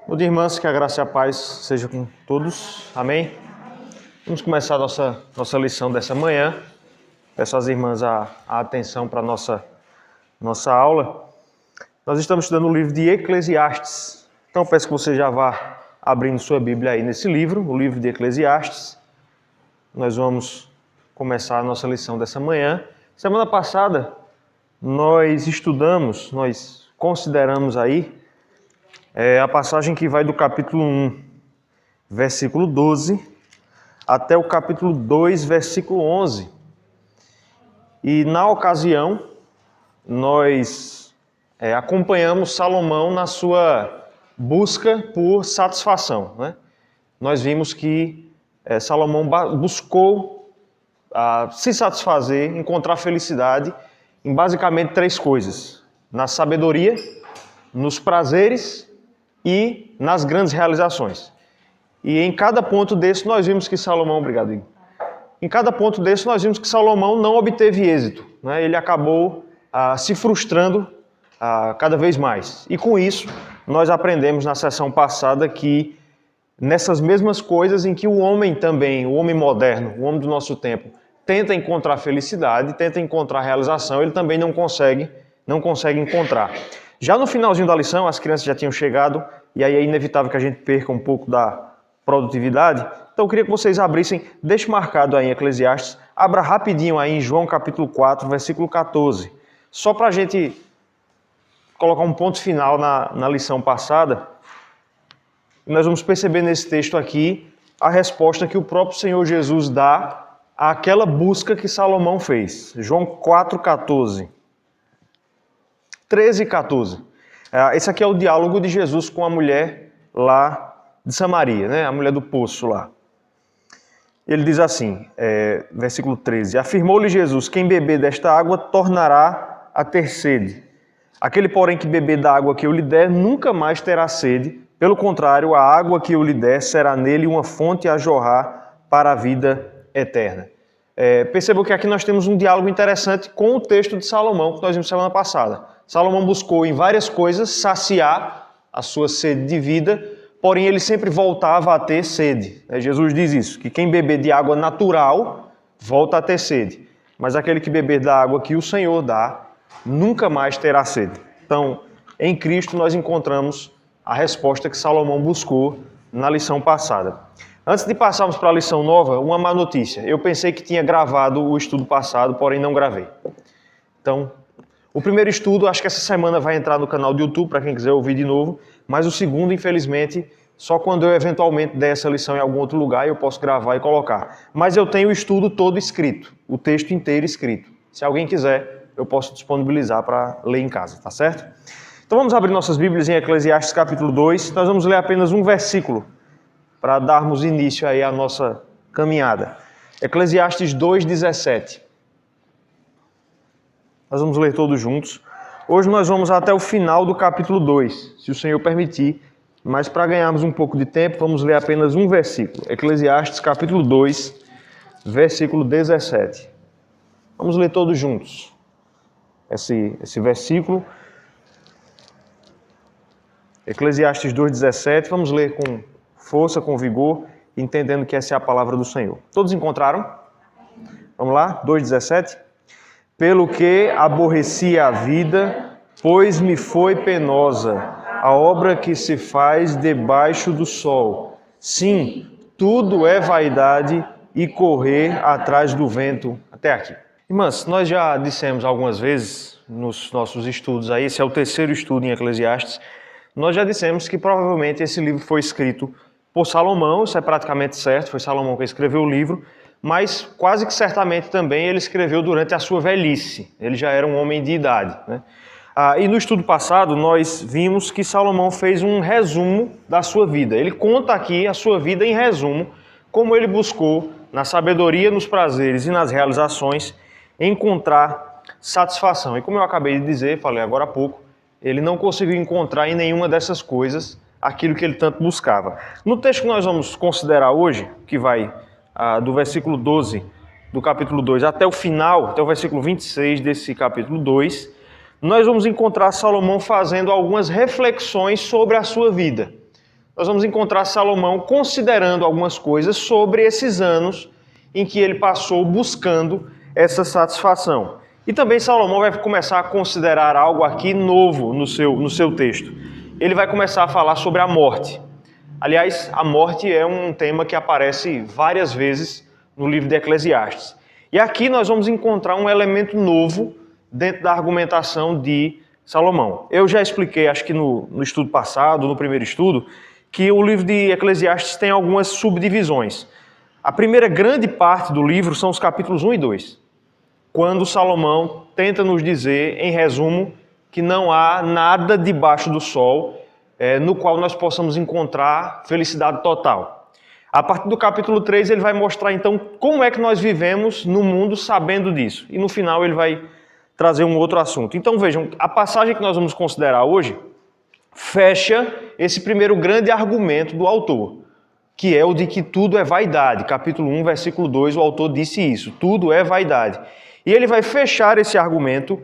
Bom dia, irmãs, que a graça e a paz seja com todos. Amém? Vamos começar a nossa lição dessa manhã. Peço às irmãs a atenção para a nossa aula. Nós estamos estudando o livro de Eclesiastes. Então peço que você já vá abrindo sua Bíblia aí nesse livro, o livro de Eclesiastes. Nós vamos começar a nossa lição dessa manhã. Semana passada nós consideramos aí a passagem que vai do capítulo 1, versículo 12, até o capítulo 2, versículo 11. E na ocasião, nós acompanhamos Salomão na sua busca por satisfação, né? Nós vimos que Salomão buscou se satisfazer, encontrar felicidade em basicamente 3 coisas: na sabedoria, nos prazeres e nas grandes realizações. E em cada ponto desse nós vimos que Salomão, obrigado, Igor. Em cada ponto desse nós vimos que Salomão não obteve êxito, né? Ele acabou se frustrando cada vez mais. E com isso nós aprendemos na sessão passada que nessas mesmas coisas em que o homem também, o homem moderno, o homem do nosso tempo, tenta encontrar felicidade, tenta encontrar realização, ele também não consegue encontrar. Já no finalzinho da lição, as crianças já tinham chegado, e aí é inevitável que a gente perca um pouco da produtividade. Então eu queria que vocês abrissem, deixe marcado aí em Eclesiastes, abra rapidinho aí em João capítulo 4, versículo 14. Só para a gente colocar um ponto final na lição passada, nós vamos perceber nesse texto aqui a resposta que o próprio Senhor Jesus dá àquela busca que Salomão fez. João 4, 14. 13 e 14. Esse aqui é o diálogo de Jesus com a mulher lá de Samaria, né? A mulher do poço lá. Ele diz assim, versículo 13: Afirmou-lhe Jesus: quem beber desta água tornará a ter sede. Aquele, porém, que beber da água que eu lhe der, nunca mais terá sede. Pelo contrário, a água que eu lhe der será nele uma fonte a jorrar para a vida eterna. Percebam que aqui nós temos um diálogo interessante com o texto de Salomão, que nós vimos semana passada. Salomão buscou em várias coisas saciar a sua sede de vida, porém ele sempre voltava a ter sede. Jesus diz isso, que quem beber de água natural volta a ter sede, mas aquele que beber da água que o Senhor dá, nunca mais terá sede. Então, em Cristo nós encontramos a resposta que Salomão buscou na lição passada. Antes de passarmos para a lição nova, uma má notícia. Eu pensei que tinha gravado o estudo passado, porém não gravei. Então, o primeiro estudo, acho que essa semana vai entrar no canal do YouTube, para quem quiser ouvir de novo, mas o segundo, infelizmente, só quando eu eventualmente der essa lição em algum outro lugar, eu posso gravar e colocar. Mas eu tenho o estudo todo escrito, o texto inteiro escrito. Se alguém quiser, eu posso disponibilizar para ler em casa, tá certo? Então vamos abrir nossas Bíblias em Eclesiastes capítulo 2, nós vamos ler apenas um versículo, para darmos início aí à nossa caminhada. Eclesiastes 2:17. Nós vamos ler todos juntos. Hoje nós vamos até o final do capítulo 2, se o Senhor permitir, mas para ganharmos um pouco de tempo, vamos ler apenas um versículo. Eclesiastes capítulo 2, versículo 17. Vamos ler todos juntos esse versículo. Eclesiastes 2:17, vamos ler com força, com vigor, entendendo que essa é a palavra do Senhor. Todos encontraram? Vamos lá? 2:17. Pelo que aborreci a vida, pois me foi penosa a obra que se faz debaixo do sol. Sim, tudo é vaidade e correr atrás do vento. Até aqui. Irmãs, nós já dissemos algumas vezes nos nossos estudos aí, esse é o terceiro estudo em Eclesiastes, nós já dissemos que provavelmente esse livro foi escrito por Salomão, isso é praticamente certo, foi Salomão que escreveu o livro, mas quase que certamente também ele escreveu durante a sua velhice, ele já era um homem de idade, né? E no estudo passado nós vimos que Salomão fez um resumo da sua vida, ele conta aqui a sua vida em resumo, como ele buscou na sabedoria, nos prazeres e nas realizações encontrar satisfação. E como eu acabei de dizer, falei agora há pouco, ele não conseguiu encontrar em nenhuma dessas coisas aquilo que ele tanto buscava. No texto que nós vamos considerar hoje, que vai do versículo 12 do capítulo 2 até o final, até o versículo 26 desse capítulo 2, nós vamos encontrar Salomão fazendo algumas reflexões sobre a sua vida. nós vamos encontrar Salomão considerando algumas coisas sobre esses anos em que ele passou buscando essa satisfação. E também Salomão vai começar a considerar algo aqui novo no seu texto. Ele vai começar a falar sobre a morte. Aliás, a morte é um tema que aparece várias vezes no livro de Eclesiastes. E aqui nós vamos encontrar um elemento novo dentro da argumentação de Salomão. Eu já expliquei, acho que no estudo passado, no primeiro estudo, que o livro de Eclesiastes tem algumas subdivisões. A primeira grande parte do livro são os capítulos 1 e 2, quando Salomão tenta nos dizer, em resumo, que não há nada debaixo do sol no qual nós possamos encontrar felicidade total. A partir do capítulo 3 ele vai mostrar então como é que nós vivemos no mundo sabendo disso. E no final ele vai trazer um outro assunto. Então vejam, a passagem que nós vamos considerar hoje fecha esse primeiro grande argumento do autor, que é o de que tudo é vaidade. Capítulo 1, versículo 2, o autor disse isso, tudo é vaidade. E ele vai fechar esse argumento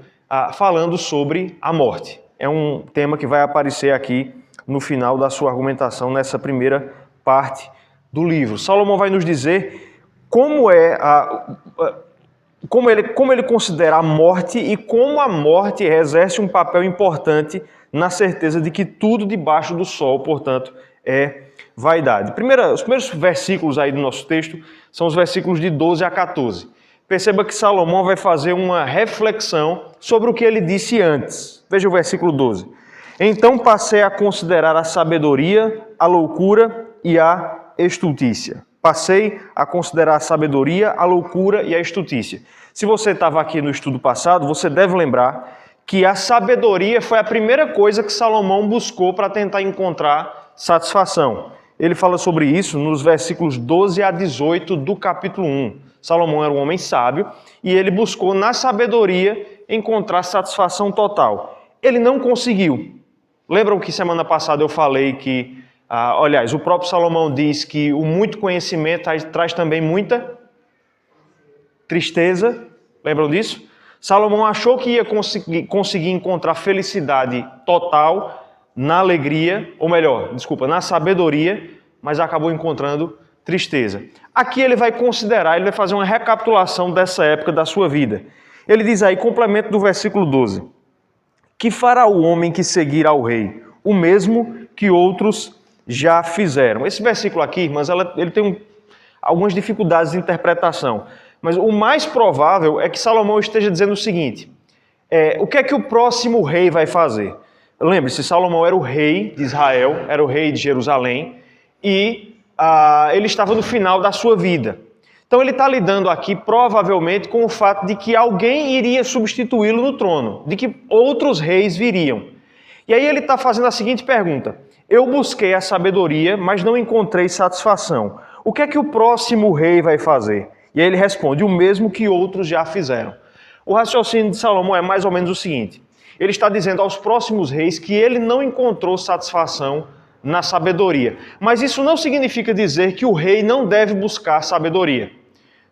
falando sobre a morte. É um tema que vai aparecer aqui no final da sua argumentação, nessa primeira parte do livro. Salomão vai nos dizer como ele considera a morte e como a morte exerce um papel importante na certeza de que tudo debaixo do sol, portanto, é vaidade. Os primeiros versículos aí do nosso texto são os versículos de 12 a 14. Perceba que Salomão vai fazer uma reflexão sobre o que ele disse antes. Veja o versículo 12. Então passei a considerar a sabedoria, a loucura e a estultícia. Passei a considerar a sabedoria, a loucura e a estultícia. Se você estava aqui no estudo passado, você deve lembrar que a sabedoria foi a primeira coisa que Salomão buscou para tentar encontrar satisfação. Ele fala sobre isso nos versículos 12 a 18 do capítulo 1. Salomão era um homem sábio e ele buscou na sabedoria encontrar satisfação total. Ele não conseguiu. Lembram que semana passada eu falei que, aliás, o próprio Salomão diz que o muito conhecimento traz também muita tristeza. Lembram disso? Salomão achou que ia conseguir encontrar felicidade total na alegria, ou melhor, na sabedoria, mas acabou encontrando tristeza. Aqui ele vai fazer uma recapitulação dessa época da sua vida. Ele diz aí, complemento do versículo 12, que fará o homem que seguir ao rei, o mesmo que outros já fizeram. Esse versículo aqui, irmãs, ele tem algumas dificuldades de interpretação, mas o mais provável é que Salomão esteja dizendo o seguinte, o que é que o próximo rei vai fazer? Lembre-se, Salomão era o rei de Israel, era o rei de Jerusalém, e ele estava no final da sua vida. Então ele está lidando aqui provavelmente com o fato de que alguém iria substituí-lo no trono, de que outros reis viriam. E aí ele está fazendo a seguinte pergunta, eu busquei a sabedoria, mas não encontrei satisfação. O que é que o próximo rei vai fazer? E aí ele responde, o mesmo que outros já fizeram. O raciocínio de Salomão é mais ou menos o seguinte, ele está dizendo aos próximos reis que ele não encontrou satisfação na sabedoria. Mas isso não significa dizer que o rei não deve buscar sabedoria.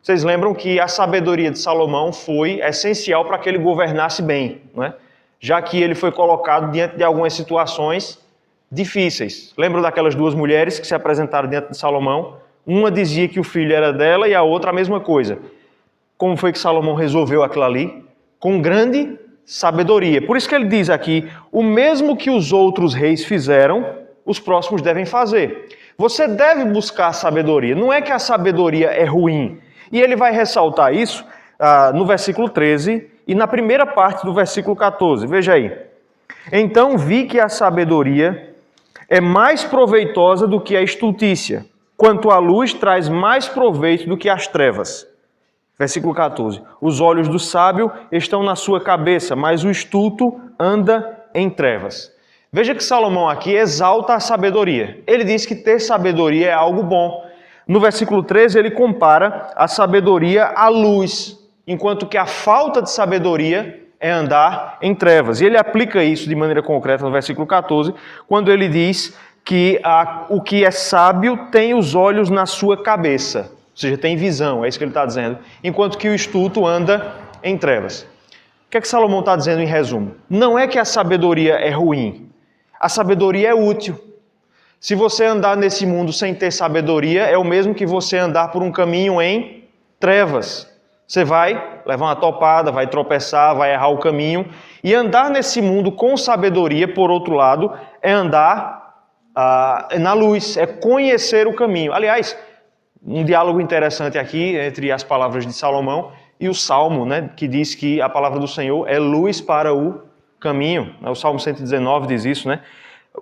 Vocês lembram que a sabedoria de Salomão foi essencial para que ele governasse bem, não é? Já que ele foi colocado diante de algumas situações difíceis. Lembram daquelas duas mulheres que se apresentaram diante de Salomão? Uma dizia que o filho era dela e a outra a mesma coisa. Como foi que Salomão resolveu aquilo ali? Com grande sabedoria. Por isso que ele diz aqui, o mesmo que os outros reis fizeram, os próximos devem fazer. Você deve buscar a sabedoria. Não é que a sabedoria é ruim. E ele vai ressaltar isso no versículo 13 e na primeira parte do versículo 14. Veja aí. Então vi que a sabedoria é mais proveitosa do que a estultícia, quanto a luz traz mais proveito do que as trevas. Versículo 14. Os olhos do sábio estão na sua cabeça, mas o estulto anda em trevas. Veja que Salomão aqui exalta a sabedoria. Ele diz que ter sabedoria é algo bom. No versículo 13 ele compara a sabedoria à luz, enquanto que a falta de sabedoria é andar em trevas. E ele aplica isso de maneira concreta no versículo 14, quando ele diz que o que é sábio tem os olhos na sua cabeça, ou seja, tem visão, é isso que ele está dizendo, enquanto que o estulto anda em trevas. O que é que Salomão está dizendo em resumo? Não é que a sabedoria é ruim, a sabedoria é útil. Se você andar nesse mundo sem ter sabedoria, é o mesmo que você andar por um caminho em trevas. Você vai levar uma topada, vai tropeçar, vai errar o caminho. E andar nesse mundo com sabedoria, por outro lado, é andar na luz, é conhecer o caminho. Aliás, um diálogo interessante aqui entre as palavras de Salomão e o Salmo, né, que diz que a palavra do Senhor é luz para o caminho. O Salmo 119 diz isso, né?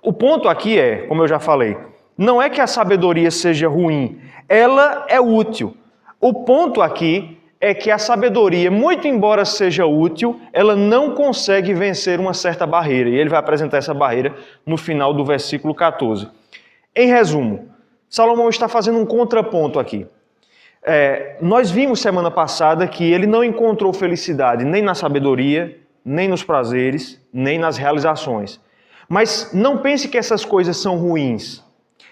O ponto aqui é, como eu já falei, não é que a sabedoria seja ruim, ela é útil. O ponto aqui é que a sabedoria, muito embora seja útil, ela não consegue vencer uma certa barreira. E ele vai apresentar essa barreira no final do versículo 14. Em resumo, Salomão está fazendo um contraponto aqui. Nós vimos semana passada que ele não encontrou felicidade nem na sabedoria, nem nos prazeres, nem nas realizações. Mas não pense que essas coisas são ruins.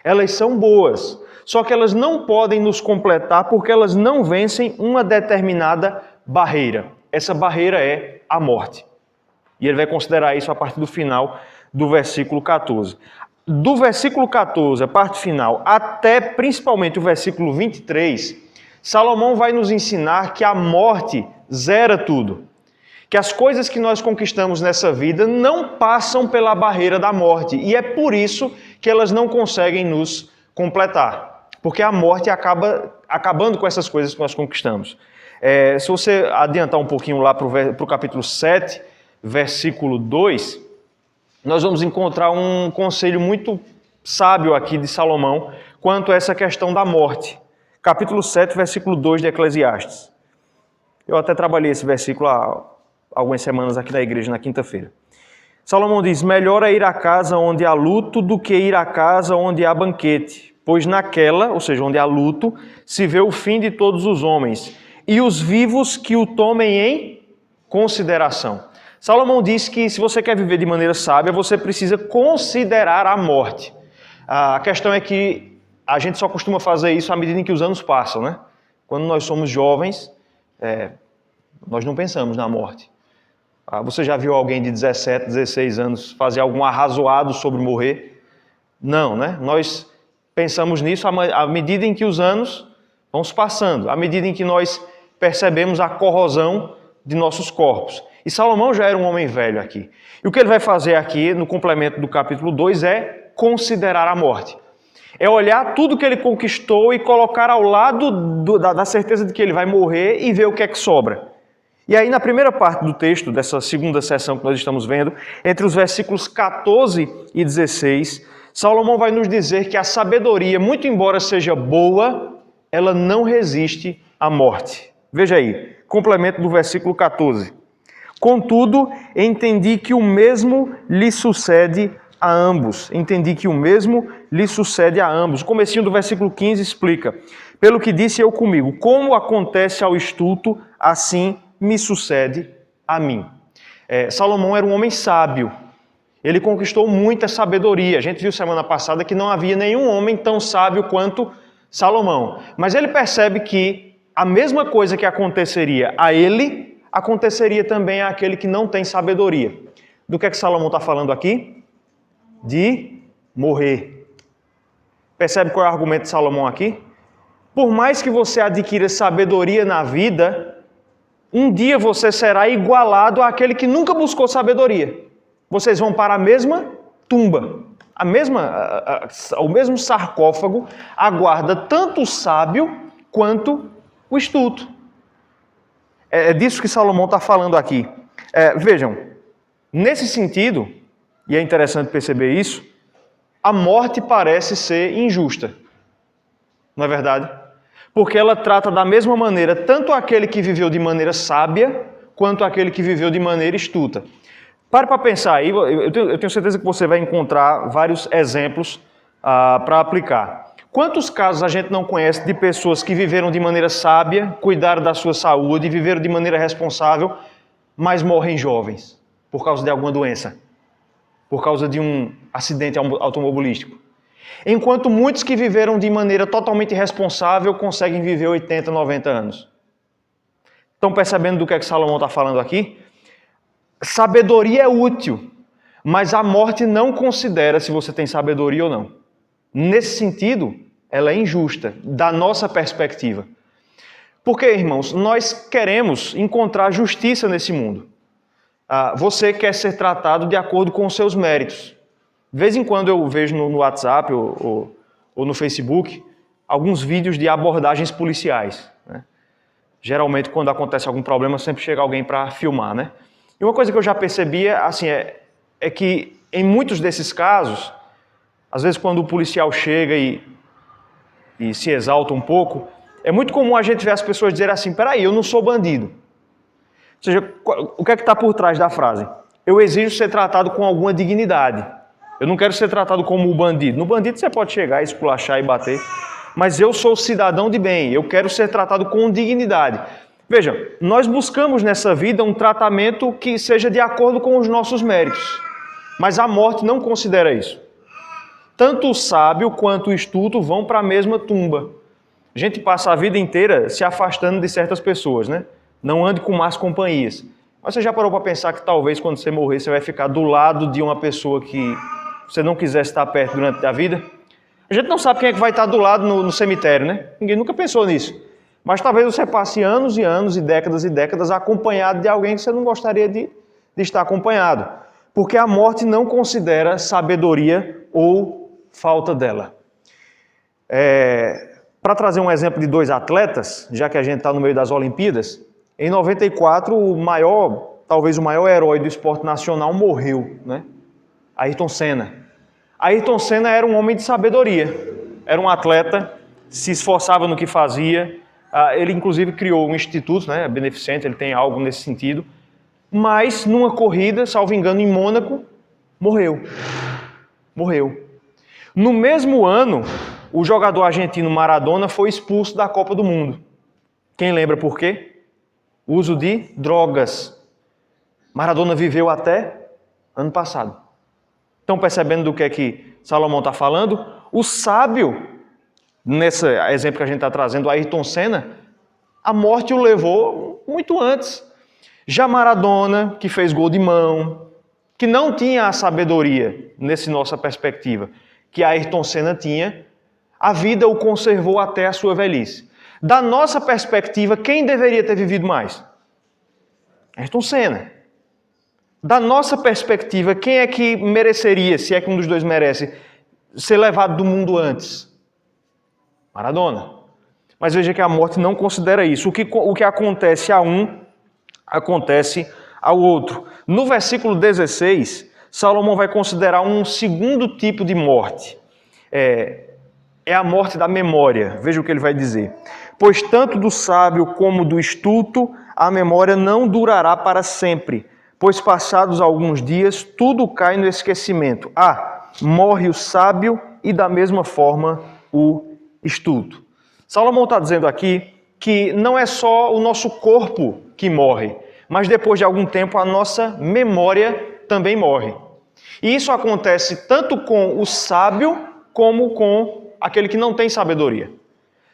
Elas são boas. Só que elas não podem nos completar porque elas não vencem uma determinada barreira. Essa barreira é a morte. E ele vai considerar isso a partir do final do versículo 14. Do versículo 14, a parte final, até principalmente o versículo 23, Salomão vai nos ensinar que a morte zera tudo. Que as coisas que nós conquistamos nessa vida não passam pela barreira da morte. E é por isso que elas não conseguem nos completar. Porque a morte acaba acabando com essas coisas que nós conquistamos. Se você adiantar um pouquinho lá para o capítulo 7, versículo 2, nós vamos encontrar um conselho muito sábio aqui de Salomão quanto a essa questão da morte. Capítulo 7, versículo 2 de Eclesiastes. Eu até trabalhei esse versículo há algumas semanas aqui na igreja, na quinta-feira. Salomão diz: melhor é ir à casa onde há luto do que ir à casa onde há banquete, pois naquela, ou seja, onde há luto, se vê o fim de todos os homens, e os vivos que o tomem em consideração. Salomão diz que se você quer viver de maneira sábia, você precisa considerar a morte. A questão é que a gente só costuma fazer isso à medida em que os anos passam, né? Quando nós somos jovens, nós não pensamos na morte. Você já viu alguém de 17, 16 anos fazer algum arrazoado sobre morrer? Não, né? Nós pensamos nisso à medida em que os anos vão se passando, à medida em que nós percebemos a corrosão de nossos corpos. E Salomão já era um homem velho aqui. E o que ele vai fazer aqui, no complemento do capítulo 2, é considerar a morte. É olhar tudo que ele conquistou e colocar ao lado da certeza de que ele vai morrer e ver o que é que sobra. E aí, na primeira parte do texto, dessa segunda sessão que nós estamos vendo, entre os versículos 14 e 16, Salomão vai nos dizer que a sabedoria, muito embora seja boa, ela não resiste à morte. Veja aí, complemento do versículo 14. Contudo, entendi que o mesmo lhe sucede a ambos. Entendi que o mesmo lhe sucede a ambos. O comecinho do versículo 15 explica: pelo que disse eu comigo, como acontece ao estulto, assim me sucede a mim. Salomão era um homem sábio. Ele conquistou muita sabedoria. A gente viu semana passada que não havia nenhum homem tão sábio quanto Salomão. Mas ele percebe que a mesma coisa que aconteceria a ele, aconteceria também àquele que não tem sabedoria. Do que Salomão está falando aqui? De morrer. Percebe qual é o argumento de Salomão aqui? Por mais que você adquira sabedoria na vida, um dia você será igualado àquele que nunca buscou sabedoria. Vocês vão para a mesma tumba. O mesmo sarcófago aguarda tanto o sábio quanto o estulto. É disso que Salomão está falando aqui. Vejam, nesse sentido, e é interessante perceber isso, a morte parece ser injusta. Não é verdade? Porque ela trata da mesma maneira tanto aquele que viveu de maneira sábia, quanto aquele que viveu de maneira estulta. Pare para pensar aí, eu tenho certeza que você vai encontrar vários exemplos para aplicar. Quantos casos a gente não conhece de pessoas que viveram de maneira sábia, cuidaram da sua saúde, viveram de maneira responsável, mas morrem jovens por causa de alguma doença, por causa de um acidente automobilístico? Enquanto muitos que viveram de maneira totalmente irresponsável conseguem viver 80, 90 anos. Estão percebendo do que Salomão está falando aqui? Sabedoria é útil, mas a morte não considera se você tem sabedoria ou não. Nesse sentido, ela é injusta, da nossa perspectiva. Porque, irmãos, nós queremos encontrar justiça nesse mundo. Você quer ser tratado de acordo com os seus méritos. De vez em quando eu vejo no WhatsApp ou no Facebook alguns vídeos de abordagens policiais, né? Geralmente, quando acontece algum problema, sempre chega alguém para filmar, né? E uma coisa que eu já percebi assim, é que em muitos desses casos, às vezes quando o policial chega e se exalta um pouco, é muito comum a gente ver as pessoas dizerem assim, peraí, eu não sou bandido. Ou seja, o que é que está por trás da frase? Eu exijo ser tratado com alguma dignidade. Eu não quero ser tratado como o bandido. No bandido você pode chegar, esculachar e bater. Mas eu sou cidadão de bem, eu quero ser tratado com dignidade. Veja, nós buscamos nessa vida um tratamento que seja de acordo com os nossos méritos. Mas a morte não considera isso. Tanto o sábio quanto o estulto vão para a mesma tumba. A gente passa a vida inteira se afastando de certas pessoas, né? Não ande com más companhias. Mas você já parou para pensar que talvez quando você morrer você vai ficar do lado de uma pessoa que você não quisesse estar perto durante a vida? A gente não sabe quem é que vai estar do lado no cemitério, né? Ninguém nunca pensou nisso. Mas talvez você passe anos e anos e décadas acompanhado de alguém que você não gostaria de estar acompanhado. Porque a morte não considera sabedoria ou falta dela. Para trazer um exemplo de 2 atletas, já que a gente está no meio das Olimpíadas, em 94, talvez o maior herói do esporte nacional morreu, né? Ayrton Senna. Ayrton Senna era um homem de sabedoria, era um atleta, se esforçava no que fazia, ele inclusive criou um instituto, né, beneficente, ele tem algo nesse sentido, mas numa corrida, salvo engano, em Mônaco, morreu. No mesmo ano, o jogador argentino Maradona foi expulso da Copa do Mundo. Quem lembra por quê? Uso de drogas. Maradona viveu até ano passado. Estão percebendo do que é que Salomão está falando? O sábio, nesse exemplo que a gente está trazendo, Ayrton Senna, a morte o levou muito antes. Já Maradona, que fez gol de mão, que não tinha a sabedoria, nessa nossa perspectiva, que Ayrton Senna tinha, a vida o conservou até a sua velhice. Da nossa perspectiva, quem deveria ter vivido mais? Ayrton Senna. Da nossa perspectiva, quem é que mereceria, se é que um dos dois merece, ser levado do mundo antes? Maradona. Mas veja que a morte não considera isso. O que acontece a um, acontece ao outro. No versículo 16, Salomão vai considerar um segundo tipo de morte. É a morte da memória. Veja o que ele vai dizer. Pois tanto do sábio como do estulto, a memória não durará para sempre. Pois passados alguns dias, tudo cai no esquecimento. Morre o sábio e da mesma forma o estulto. Salomão está dizendo aqui que não é só o nosso corpo que morre, mas depois de algum tempo a nossa memória também morre. E isso acontece tanto com o sábio como com aquele que não tem sabedoria.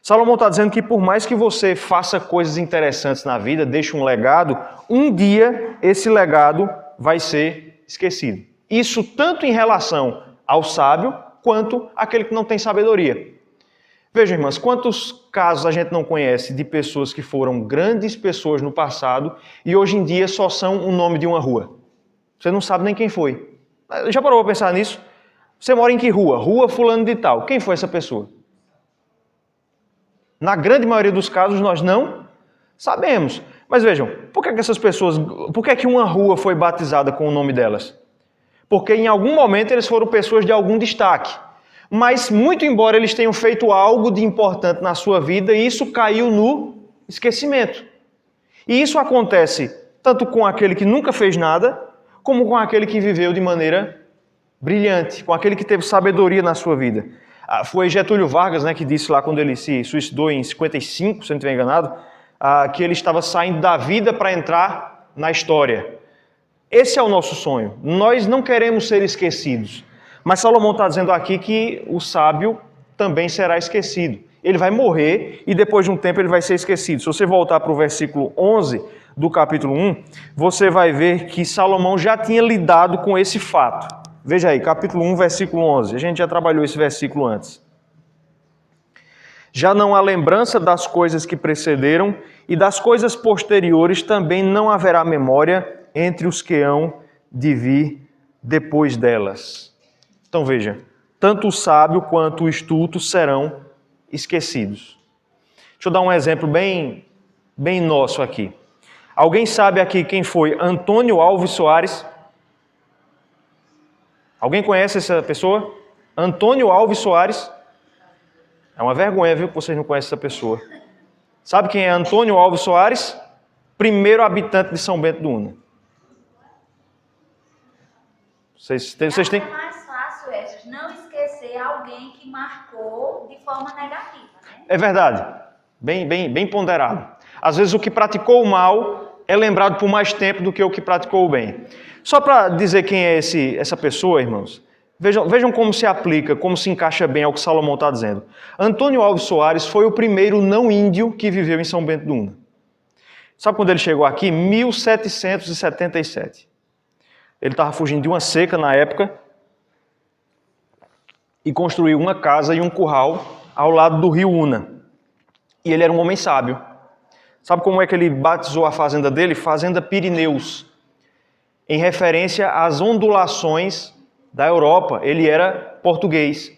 Salomão está dizendo que por mais que você faça coisas interessantes na vida, deixe um legado, um dia esse legado vai ser esquecido. Isso tanto em relação ao sábio, quanto àquele que não tem sabedoria. Vejam, irmãs, quantos casos a gente não conhece de pessoas que foram grandes pessoas no passado e hoje em dia só são o nome de uma rua. Você não sabe nem quem foi. Já parou para pensar nisso? Você mora em que rua? Rua fulano de tal. Quem foi essa pessoa? Na grande maioria dos casos nós não sabemos. Mas vejam, por que uma rua foi batizada com o nome delas? Porque em algum momento eles foram pessoas de algum destaque. Mas muito embora eles tenham feito algo de importante na sua vida, isso caiu no esquecimento. E isso acontece tanto com aquele que nunca fez nada, como com aquele que viveu de maneira brilhante, com aquele que teve sabedoria na sua vida. Foi Getúlio Vargas, né, que disse lá quando ele se suicidou em 55, se não estiver enganado, que ele estava saindo da vida para entrar na história. Esse é o nosso sonho. Nós não queremos ser esquecidos. Mas Salomão está dizendo aqui que o sábio também será esquecido. Ele vai morrer e depois de um tempo ele vai ser esquecido. Se você voltar para o versículo 11 do capítulo 1, você vai ver que Salomão já tinha lidado com esse fato. Veja aí, capítulo 1, versículo 11. A gente já trabalhou esse versículo antes. Já não há lembrança das coisas que precederam, e das coisas posteriores também não haverá memória entre os que hão de vir depois delas. Então veja, tanto o sábio quanto o estulto serão esquecidos. Deixa eu dar um exemplo bem nosso aqui. Alguém sabe aqui quem foi Antônio Alves Soares? Alguém conhece essa pessoa? Antônio Alves Soares? É uma vergonha, viu, que vocês não conhecem essa pessoa. Sabe quem é Antônio Alves Soares? Primeiro habitante de São Bento do Una. Vocês têm... É mais fácil, não esquecer alguém que marcou de forma negativa, né? É verdade. Bem ponderado. Às vezes o que praticou o mal é lembrado por mais tempo do que o que praticou o bem. Só para dizer quem é essa pessoa, irmãos, vejam como se aplica, como se encaixa bem ao que Salomão está dizendo. Antônio Alves Soares foi o primeiro não índio que viveu em São Bento do Una. Sabe quando ele chegou aqui? 1777. Ele estava fugindo de uma seca na época e construiu uma casa e um curral ao lado do rio Una. E ele era um homem sábio. Sabe como é que ele batizou a fazenda dele? Fazenda Pirineus, em referência às ondulações da Europa. Ele era português.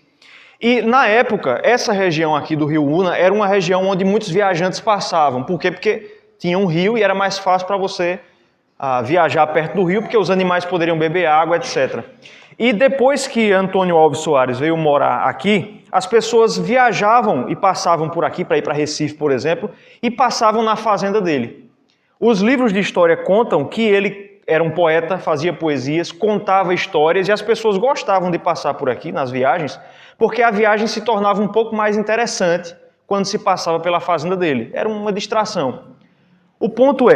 E na época, essa região aqui do rio Una era uma região onde muitos viajantes passavam. Por quê? Porque tinha um rio e era mais fácil para você viajar perto do rio, porque os animais poderiam beber água, etc. E depois que Antônio Alves Soares veio morar aqui, as pessoas viajavam e passavam por aqui, para ir para Recife, por exemplo, e passavam na fazenda dele. Os livros de história contam que ele era um poeta, fazia poesias, contava histórias, e as pessoas gostavam de passar por aqui nas viagens, porque a viagem se tornava um pouco mais interessante quando se passava pela fazenda dele. Era uma distração. O ponto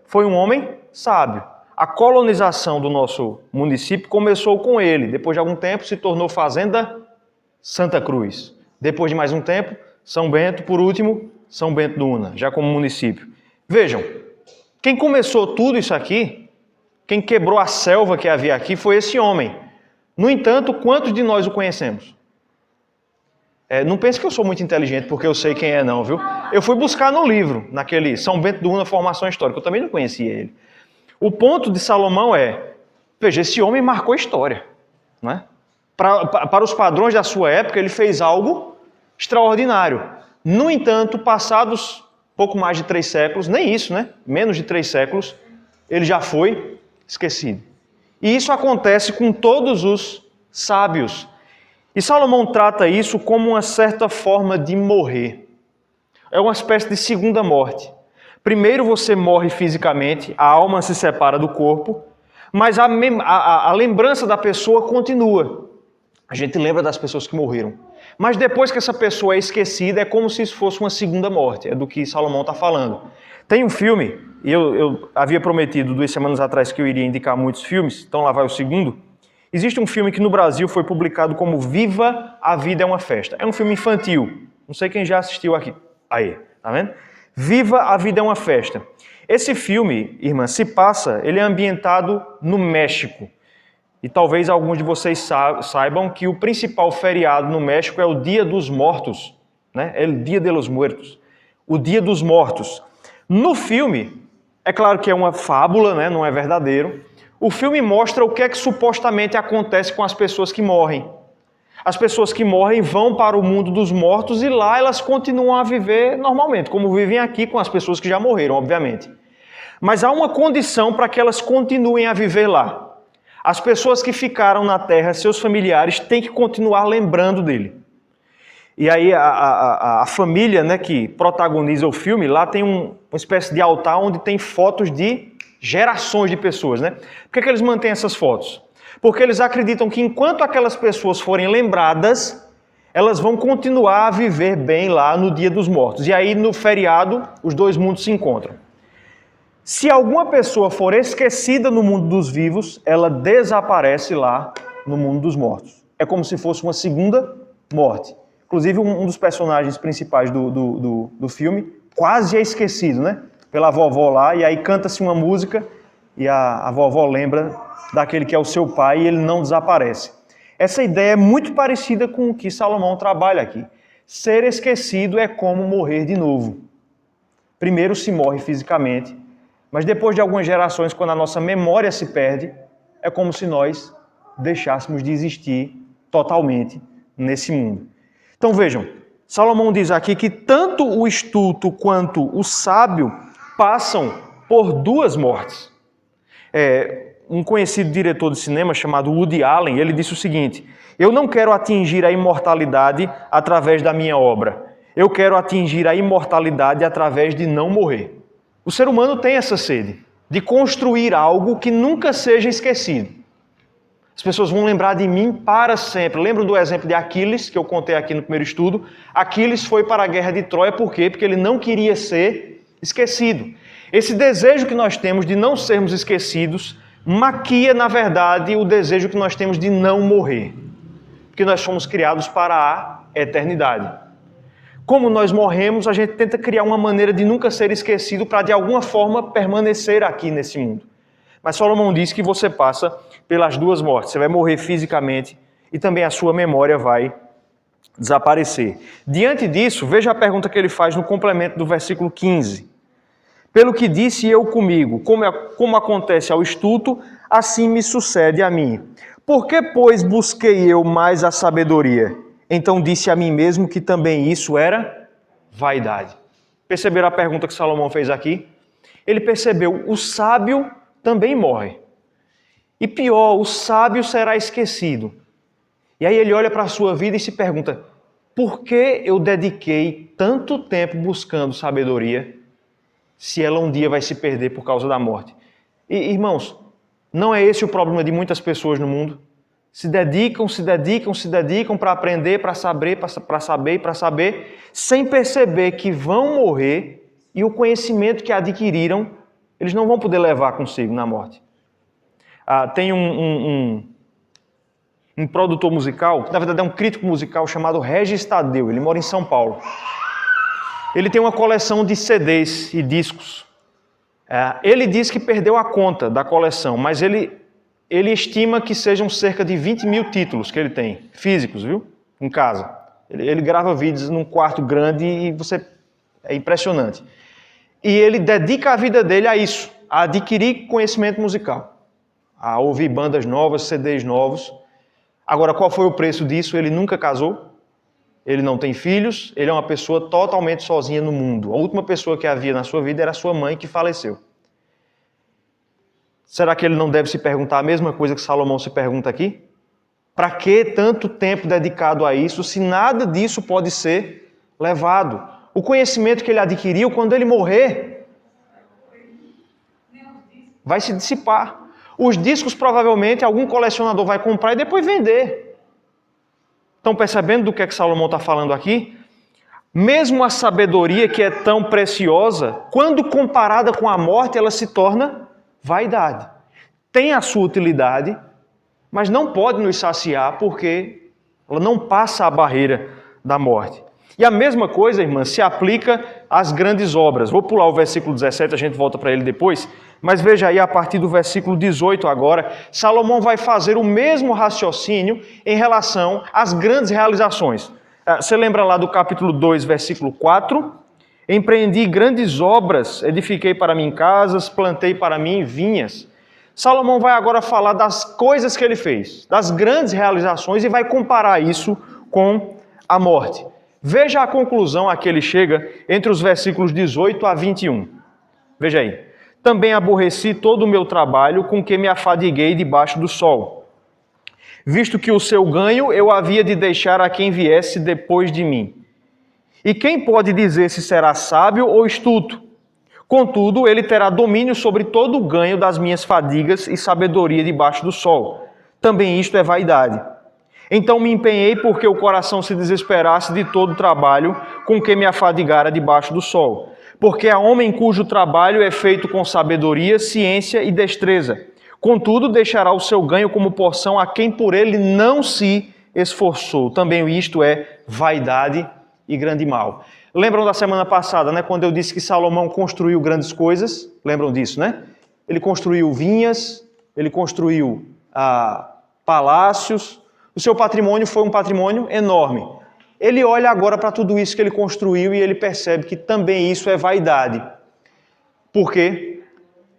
foi um homem sábio. A colonização do nosso município começou com ele. Depois de algum tempo se tornou Fazenda Santa Cruz. Depois de mais um tempo, São Bento. Por último, São Bento do Una, já como município. Vejam, quem começou tudo isso aqui, quem quebrou a selva que havia aqui foi esse homem. No entanto, quantos de nós o conhecemos? Não pense que eu sou muito inteligente porque eu sei quem é não, viu? Eu fui buscar no livro, naquele São Bento do Una, Formação Histórica. Eu também não conhecia ele. O ponto de Salomão veja, esse homem marcou história, não é? Para os padrões da sua época, ele fez algo extraordinário. No entanto, passados pouco mais de 3 séculos, nem isso, né? Menos de 3 séculos, ele já foi esquecido. E isso acontece com todos os sábios. E Salomão trata isso como uma certa forma de morrer. É uma espécie de segunda morte. Primeiro você morre fisicamente, a alma se separa do corpo, mas a lembrança da pessoa continua. A gente lembra das pessoas que morreram. Mas depois que essa pessoa é esquecida, é como se isso fosse uma segunda morte. É do que Salomão está falando. Tem um filme, e eu havia prometido 2 semanas atrás que eu iria indicar muitos filmes, então lá vai o segundo. Existe um filme que no Brasil foi publicado como Viva a Vida é uma Festa. É um filme infantil. Não sei quem já assistiu aqui. Aí, tá vendo? Viva a Vida é uma Festa. Esse filme, irmã, ele é ambientado no México. E talvez alguns de vocês saibam que o principal feriado no México é o Dia dos Mortos, né? É o Dia de los Muertos. O Dia dos Mortos. No filme, é claro que é uma fábula, né? Não é verdadeiro. O filme mostra o que é que supostamente acontece com as pessoas que morrem. As pessoas que morrem vão para o mundo dos mortos e lá elas continuam a viver normalmente, como vivem aqui com as pessoas que já morreram, obviamente. Mas há uma condição para que elas continuem a viver lá. As pessoas que ficaram na terra, seus familiares, têm que continuar lembrando dele. E aí a família, né, que protagoniza o filme, lá tem uma espécie de altar onde tem fotos de gerações de pessoas, né? Por que eles mantêm essas fotos? Porque eles acreditam que enquanto aquelas pessoas forem lembradas, elas vão continuar a viver bem lá no Dia dos Mortos. E aí, no feriado, os 2 mundos se encontram. Se alguma pessoa for esquecida no mundo dos vivos, ela desaparece lá no mundo dos mortos. É como se fosse uma segunda morte. Inclusive, um dos personagens principais do filme quase é esquecido, né? Pela vovó lá, e aí canta-se uma música e a vovó lembra daquele que é o seu pai e ele não desaparece. Essa ideia é muito parecida com o que Salomão trabalha aqui. Ser esquecido é como morrer de novo. Primeiro se morre fisicamente, mas depois de algumas gerações, quando a nossa memória se perde, é como se nós deixássemos de existir totalmente nesse mundo. Então vejam, Salomão diz aqui que tanto o estulto quanto o sábio passam por duas mortes. Um conhecido diretor de cinema chamado Woody Allen, ele disse o seguinte: eu não quero atingir a imortalidade através da minha obra. Eu quero atingir a imortalidade através de não morrer. O ser humano tem essa sede de construir algo que nunca seja esquecido. As pessoas vão lembrar de mim para sempre. Lembram do exemplo de Aquiles, que eu contei aqui no primeiro estudo? Aquiles foi para a guerra de Troia, por quê? Porque ele não queria ser esquecido. Esse desejo que nós temos de não sermos esquecidos maquia, na verdade, o desejo que nós temos de não morrer. Porque nós fomos criados para a eternidade. Como nós morremos, a gente tenta criar uma maneira de nunca ser esquecido para, de alguma forma, permanecer aqui nesse mundo. Mas Salomão diz que você passa pelas duas mortes. Você vai morrer fisicamente e também a sua memória vai desaparecer. Diante disso, veja a pergunta que ele faz no complemento do versículo 15. Pelo que disse eu comigo, como acontece ao estulto, assim me sucede a mim. Por que, pois, busquei eu mais a sabedoria? Então disse a mim mesmo que também isso era vaidade. Perceberam a pergunta que Salomão fez aqui? Ele percebeu, o sábio também morre. E pior, o sábio será esquecido. E aí ele olha para a sua vida e se pergunta, por que eu dediquei tanto tempo buscando sabedoria se ela um dia vai se perder por causa da morte? E, irmãos, não é esse o problema de muitas pessoas no mundo? Se dedicam para aprender, para saber, sem perceber que vão morrer e o conhecimento que adquiriram, eles não vão poder levar consigo na morte. Tem um produtor musical, na verdade é um crítico musical chamado Regis Tadeu, ele mora em São Paulo. Ele tem uma coleção de CDs e discos. Ele diz que perdeu a conta da coleção, mas ele estima que sejam cerca de 20 mil títulos que ele tem, físicos, viu? Em casa. Ele grava vídeos num quarto grande e é impressionante. E ele dedica a vida dele a isso, a adquirir conhecimento musical, a ouvir bandas novas, CDs novos. Agora, qual foi o preço disso? Ele nunca casou, ele não tem filhos, ele é uma pessoa totalmente sozinha no mundo. A última pessoa que havia na sua vida era a sua mãe, que faleceu. Será que ele não deve se perguntar a mesma coisa que Salomão se pergunta aqui? Para que tanto tempo dedicado a isso, se nada disso pode ser levado? O conhecimento que ele adquiriu, quando ele morrer, vai se dissipar. Os discos, provavelmente, algum colecionador vai comprar e depois vender. Estão percebendo do que é que Salomão está falando aqui? Mesmo a sabedoria que é tão preciosa, quando comparada com a morte, ela se torna vaidade. Tem a sua utilidade, mas não pode nos saciar porque ela não passa a barreira da morte. E a mesma coisa, irmã, se aplica às grandes obras. Vou pular o versículo 17, a gente volta para ele depois, mas veja aí a partir do versículo 18 agora, Salomão vai fazer o mesmo raciocínio em relação às grandes realizações. Você lembra lá do capítulo 2, versículo 4? Empreendi grandes obras, edifiquei para mim casas, plantei para mim vinhas. Salomão vai agora falar das coisas que ele fez, das grandes realizações e vai comparar isso com a morte. Veja a conclusão a que ele chega entre os versículos 18 a 21. Veja aí. Também aborreci todo o meu trabalho com que me afadiguei debaixo do sol, visto que o seu ganho eu havia de deixar a quem viesse depois de mim. E quem pode dizer se será sábio ou estulto? Contudo, ele terá domínio sobre todo o ganho das minhas fadigas e sabedoria debaixo do sol. Também isto é vaidade. Então me empenhei porque o coração se desesperasse de todo o trabalho com que me afadigara debaixo do sol. Porque há homem cujo trabalho é feito com sabedoria, ciência e destreza. Contudo, deixará o seu ganho como porção a quem por ele não se esforçou. Também isto é vaidade e grande mal. Lembram da semana passada, né, quando eu disse que Salomão construiu grandes coisas? Lembram disso, né? ele construiu vinhas, ele construiu palácios, o seu patrimônio foi um patrimônio enorme. Ele olha agora para tudo isso que ele construiu e ele percebe que também isso é vaidade. Por quê?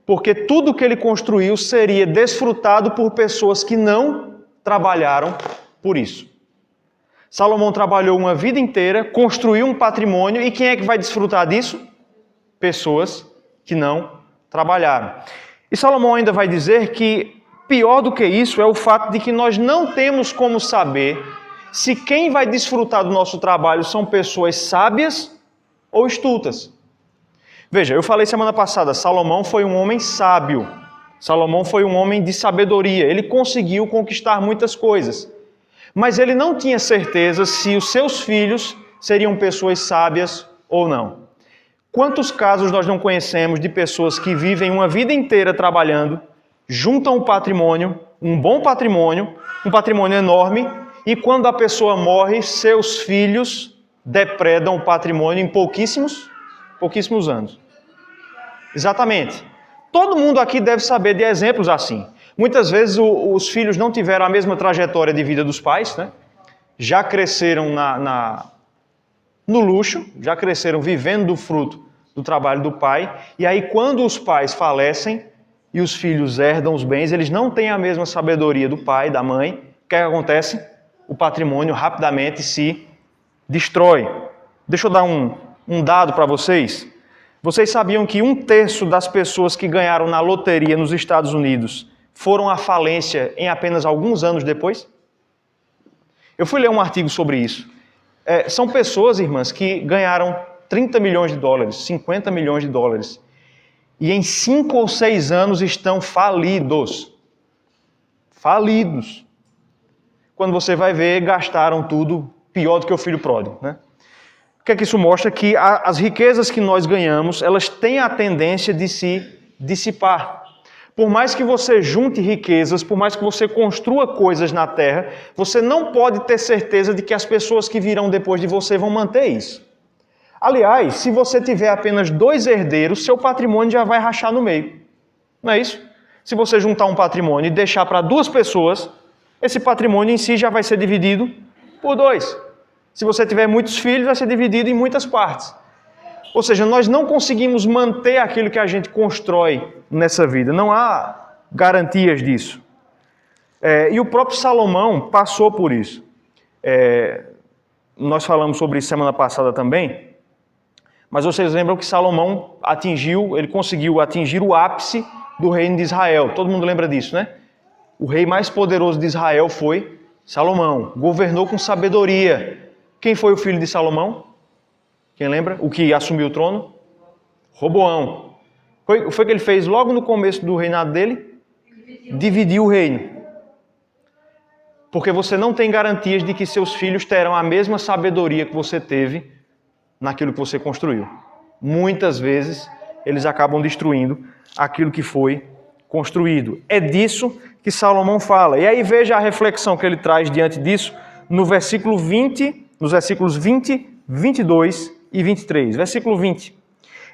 Porque tudo que ele construiu seria desfrutado por pessoas que não trabalharam por isso. Salomão trabalhou uma vida inteira, construiu um patrimônio, e quem é que vai desfrutar disso? Pessoas que não trabalharam. E Salomão ainda vai dizer que pior do que isso é o fato de que nós não temos como saber se quem vai desfrutar do nosso trabalho são pessoas sábias ou estultas. Veja, eu falei semana passada, Salomão foi um homem sábio. Salomão foi um homem de sabedoria. Ele conseguiu conquistar muitas coisas. Mas ele não tinha certeza se os seus filhos seriam pessoas sábias ou não. Quantos casos nós não conhecemos de pessoas que vivem uma vida inteira trabalhando, juntam um patrimônio, um bom patrimônio, um patrimônio enorme, e quando a pessoa morre, seus filhos depredam o patrimônio em pouquíssimos anos. Exatamente. Todo mundo aqui deve saber de exemplos assim. Muitas vezes os filhos não tiveram a mesma trajetória de vida dos pais, né? Já cresceram no luxo, já cresceram vivendo do fruto do trabalho do pai, e aí quando os pais falecem e os filhos herdam os bens, eles não têm a mesma sabedoria do pai, da mãe. O que acontece? O patrimônio rapidamente se destrói. Deixa eu dar um dado para vocês. Vocês sabiam que 1/3 das pessoas que ganharam na loteria nos Estados Unidos foram à falência em apenas alguns anos depois? Eu fui ler um artigo sobre isso. São pessoas, irmãs, que ganharam 30 milhões de dólares, 50 milhões de dólares. E em 5 ou 6 anos estão falidos. Falidos. Quando você vai ver, gastaram tudo pior do que o filho pródigo, né? O que é que isso mostra? Que as riquezas que nós ganhamos, elas têm a tendência de se dissipar. Por mais que você junte riquezas, por mais que você construa coisas na terra, você não pode ter certeza de que as pessoas que virão depois de você vão manter isso. Aliás, se você tiver apenas 2 herdeiros, seu patrimônio já vai rachar no meio. Não é isso? Se você juntar um patrimônio e deixar para 2 pessoas, esse patrimônio em si já vai ser dividido por 2. Se você tiver muitos filhos, vai ser dividido em muitas partes. Ou seja, nós não conseguimos manter aquilo que a gente constrói nessa vida. Não há garantias disso. E o próprio Salomão passou por isso. Nós falamos sobre isso semana passada também. Mas vocês lembram que Salomão conseguiu atingir o ápice do reino de Israel. Todo mundo lembra disso, né? O rei mais poderoso de Israel foi Salomão. Governou com sabedoria. Quem foi o filho de Salomão? Quem lembra? O que assumiu o trono? Roboão. Foi o que ele fez logo no começo do reinado dele? Dividiu o reino. Porque você não tem garantias de que seus filhos terão a mesma sabedoria que você teve naquilo que você construiu. Muitas vezes, eles acabam destruindo aquilo que foi construído. É disso que Salomão fala. E aí veja a reflexão que ele traz diante disso nos versículos 20, 22 e 23. Versículo 20.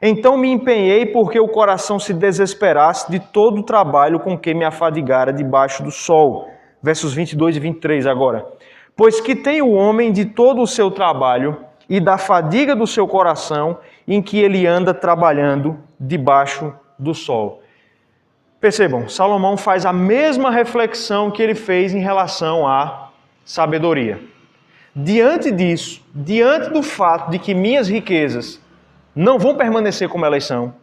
Então me empenhei porque o coração se desesperasse de todo o trabalho com que me afadigara debaixo do sol. Versos 22 e 23 agora. Pois que tem o homem de todo o seu trabalho e da fadiga do seu coração em que ele anda trabalhando debaixo do sol. Percebam, Salomão faz a mesma reflexão que ele fez em relação à sabedoria. Diante disso, diante do fato de que minhas riquezas não vão permanecer como elas são,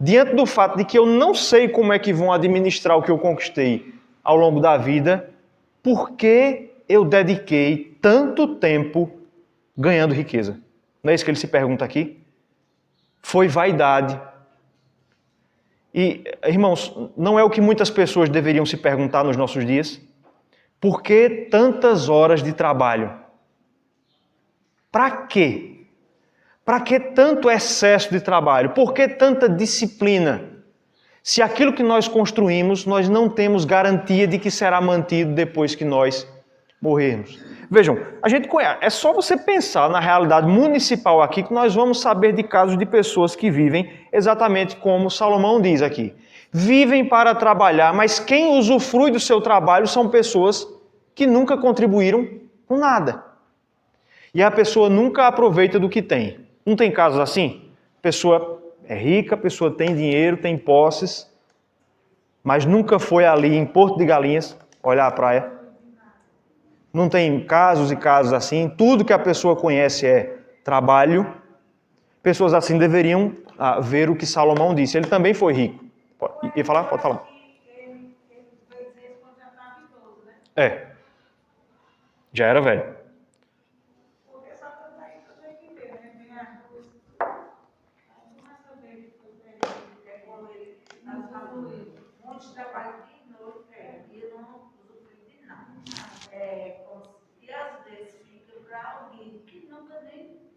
diante do fato de que eu não sei como é que vão administrar o que eu conquistei ao longo da vida, por que eu dediquei tanto tempo ganhando riqueza? Não é isso que ele se pergunta aqui? Foi vaidade. E, irmãos, não é o que muitas pessoas deveriam se perguntar nos nossos dias? Por que tantas horas de trabalho? Para quê? Para que tanto excesso de trabalho? Por que tanta disciplina? Se aquilo que nós construímos, nós não temos garantia de que será mantido depois que nós morrermos. Vejam, é só você pensar na realidade municipal aqui que nós vamos saber de casos de pessoas que vivem exatamente como Salomão diz aqui. vivem para trabalhar, mas quem usufrui do seu trabalho são pessoas que nunca contribuíram com nada. E a pessoa nunca aproveita do que tem. Não tem casos assim? A pessoa é rica, a pessoa tem dinheiro, tem posses, mas nunca foi ali em Porto de Galinhas olhar a praia. Não tem casos e casos assim. Tudo que a pessoa conhece é trabalho. Pessoas assim deveriam ver o que Salomão disse. Ele também foi rico. Ia falar? Pode falar. É. Já era velho.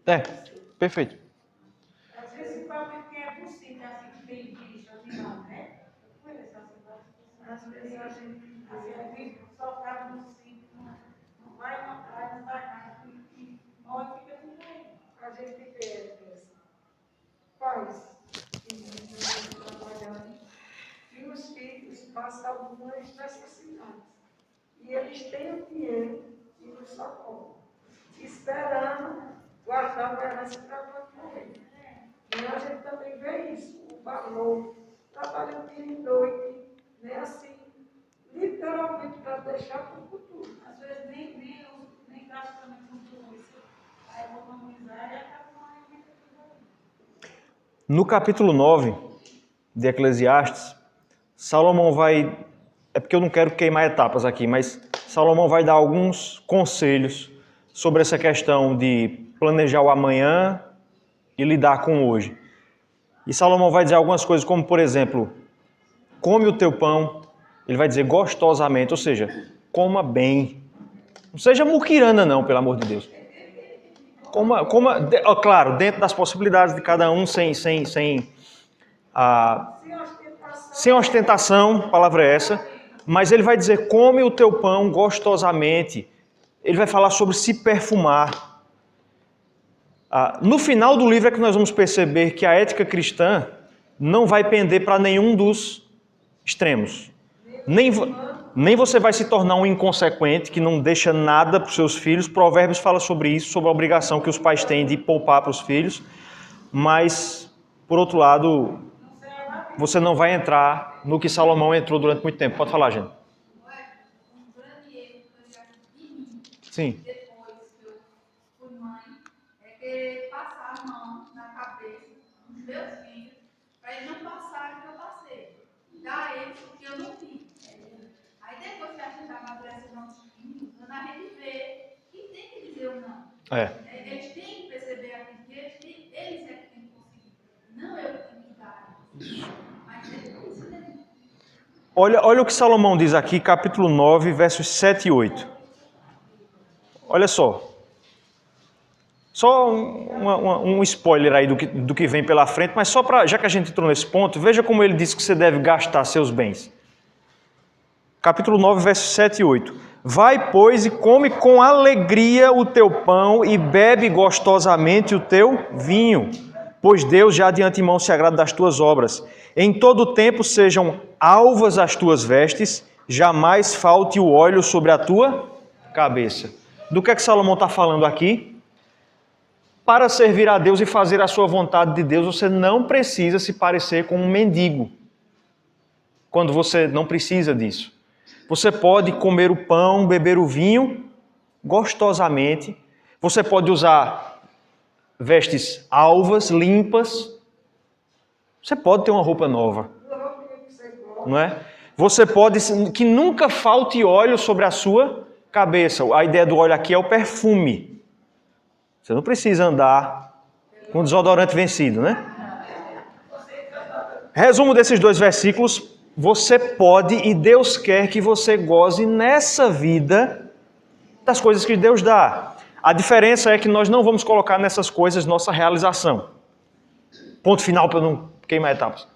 É, perfeito. Às vezes, principalmente quem é possível, assim, que tem bicho, assim, não, né? Às vezes a gente só tá no sítio, não vai na praia, não vai nada, e olha, fica tudo aí. A gente perde pais que estão trabalhando e os filhos passam algumas necessidades. E eles têm o dinheiro e nos socorrem, esperando guardar o herança para morrer. E a gente também vê isso, o valor, trabalha dia e noite, né, assim, literalmente para deixar para o futuro. Às vezes nem gasta também com tudo isso. Aí economizar e acaba com a alimentação. No capítulo 9 de Eclesiastes, Salomão vai... É porque eu não quero queimar etapas aqui, mas Salomão vai dar alguns conselhos sobre essa questão de planejar o amanhã e lidar com o hoje. E Salomão vai dizer algumas coisas como, por exemplo, come o teu pão, ele vai dizer gostosamente, ou seja, coma bem. Não seja muquirana não, pelo amor de Deus. Claro, dentro das possibilidades de cada um, sem ostentação, a palavra é essa, mas ele vai dizer, come o teu pão gostosamente. Ele vai falar sobre se perfumar. No final do livro é que nós vamos perceber que a ética cristã não vai pender para nenhum dos extremos. Nem você vai se tornar um inconsequente que não deixa nada para os seus filhos. Provérbios fala sobre isso, sobre a obrigação que os pais têm de poupar para os filhos. Mas, por outro lado, você não vai entrar no que Salomão entrou durante muito tempo. Pode falar, gente. Sim. Depois que eu fui mãe, é que passar a mão na cabeça dos meus filhos, para eles não passarem o que eu passei. Dar a eles o que eu não fiz. Aí depois que a gente amadurece os nossos filhos, a gente vê que tem que dizer o não. Eles têm que perceber aquilo que eles é que têm que conseguir. Não eu que tenho que dar. Mas depois isso é. Olha o que Salomão diz aqui, capítulo 9, versos 7 e 8. Olha só. Só um spoiler aí do que vem pela frente, mas só para, já que a gente entrou nesse ponto, veja como ele diz que você deve gastar seus bens. Capítulo 9, versos 7 e 8. Vai, pois, e come com alegria o teu pão e bebe gostosamente o teu vinho, pois Deus já de antemão se agrada das tuas obras. Em todo o tempo sejam alvas as tuas vestes, jamais falte o óleo sobre a tua cabeça. Do que é que Salomão está falando aqui? Para servir a Deus e fazer a sua vontade de Deus, você não precisa se parecer com um mendigo. Quando você não precisa disso. Você pode comer o pão, beber o vinho gostosamente. Você pode usar vestes alvas, limpas. Você pode ter uma roupa nova. Não é? Você pode... Que nunca falte óleo sobre a sua cabeça. A ideia do óleo aqui é o perfume. Você não precisa andar com desodorante vencido, né? Resumo desses dois versículos. Você pode e Deus quer que você goze nessa vida das coisas que Deus dá. A diferença é que nós não vamos colocar nessas coisas nossa realização. Ponto final para não queimar etapas.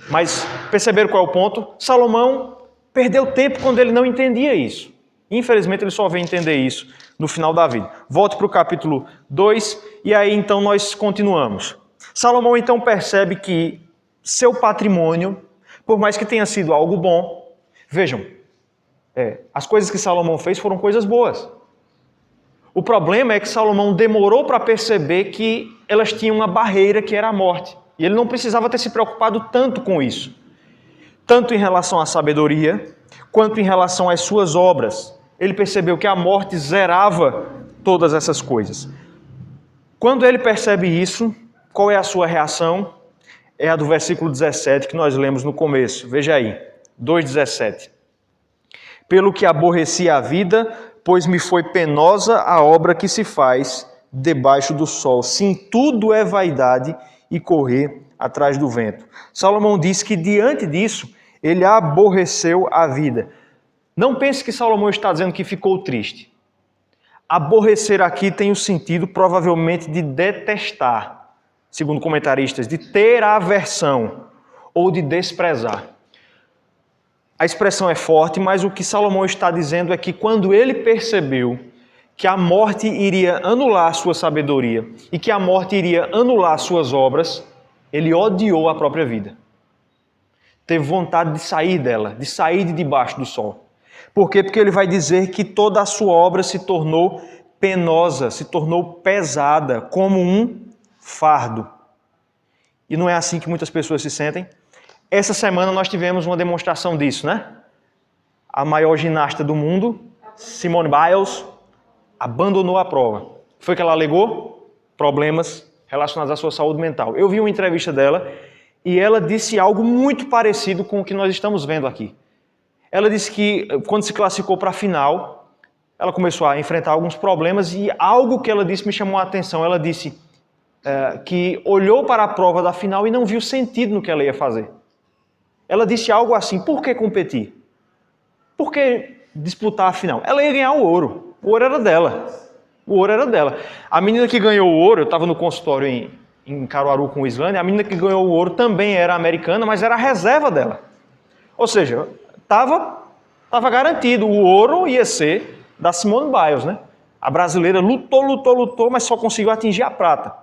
Mas perceberam qual é o ponto? Salomão perdeu tempo quando ele não entendia isso. Infelizmente ele só veio entender isso no final da vida. Volte para o capítulo 2 e aí então nós continuamos. Salomão então percebe que seu patrimônio por mais que tenha sido algo bom. Vejam, as coisas que Salomão fez foram coisas boas. O problema é que Salomão demorou para perceber que elas tinham uma barreira que era a morte. E ele não precisava ter se preocupado tanto com isso. Tanto em relação à sabedoria, quanto em relação às suas obras. Ele percebeu que a morte zerava todas essas coisas. Quando ele percebe isso, qual é a sua reação? É a do versículo 17 que nós lemos no começo. Veja aí, 2,17. Pelo que aborreci a vida, pois me foi penosa a obra que se faz debaixo do sol. Sim, tudo é vaidade e correr atrás do vento. Salomão diz que diante disso, ele aborreceu a vida. Não pense que Salomão está dizendo que ficou triste. Aborrecer aqui tem o sentido provavelmente de detestar, segundo comentaristas, de ter aversão ou de desprezar. A expressão é forte, mas o que Salomão está dizendo é que quando ele percebeu que a morte iria anular sua sabedoria e que a morte iria anular suas obras, ele odiou a própria vida. Teve vontade de sair dela, de sair de debaixo do sol. Por quê? Porque ele vai dizer que toda a sua obra se tornou penosa, se tornou pesada, como um fardo. E não é assim que muitas pessoas se sentem? Essa semana nós tivemos uma demonstração disso, né? A maior ginasta do mundo, Simone Biles, abandonou a prova. Foi que ela alegou problemas relacionados à sua saúde mental. Eu vi uma entrevista dela e ela disse algo muito parecido com o que nós estamos vendo aqui. Ela disse que quando se classificou para a final, ela começou a enfrentar alguns problemas e algo que ela disse me chamou a atenção. Ela disse que olhou para a prova da final e não viu sentido no que ela ia fazer. Ela disse algo assim: por que competir? Por que disputar a final? Ela ia ganhar o ouro. O ouro era dela. O ouro era dela. A menina que ganhou o ouro, eu estava no consultório em Caruaru com o Islane, a menina que ganhou o ouro também era americana, mas era a reserva dela. Ou seja, estava garantido, o ouro ia ser da Simone Biles, né? A brasileira lutou, mas só conseguiu atingir a prata.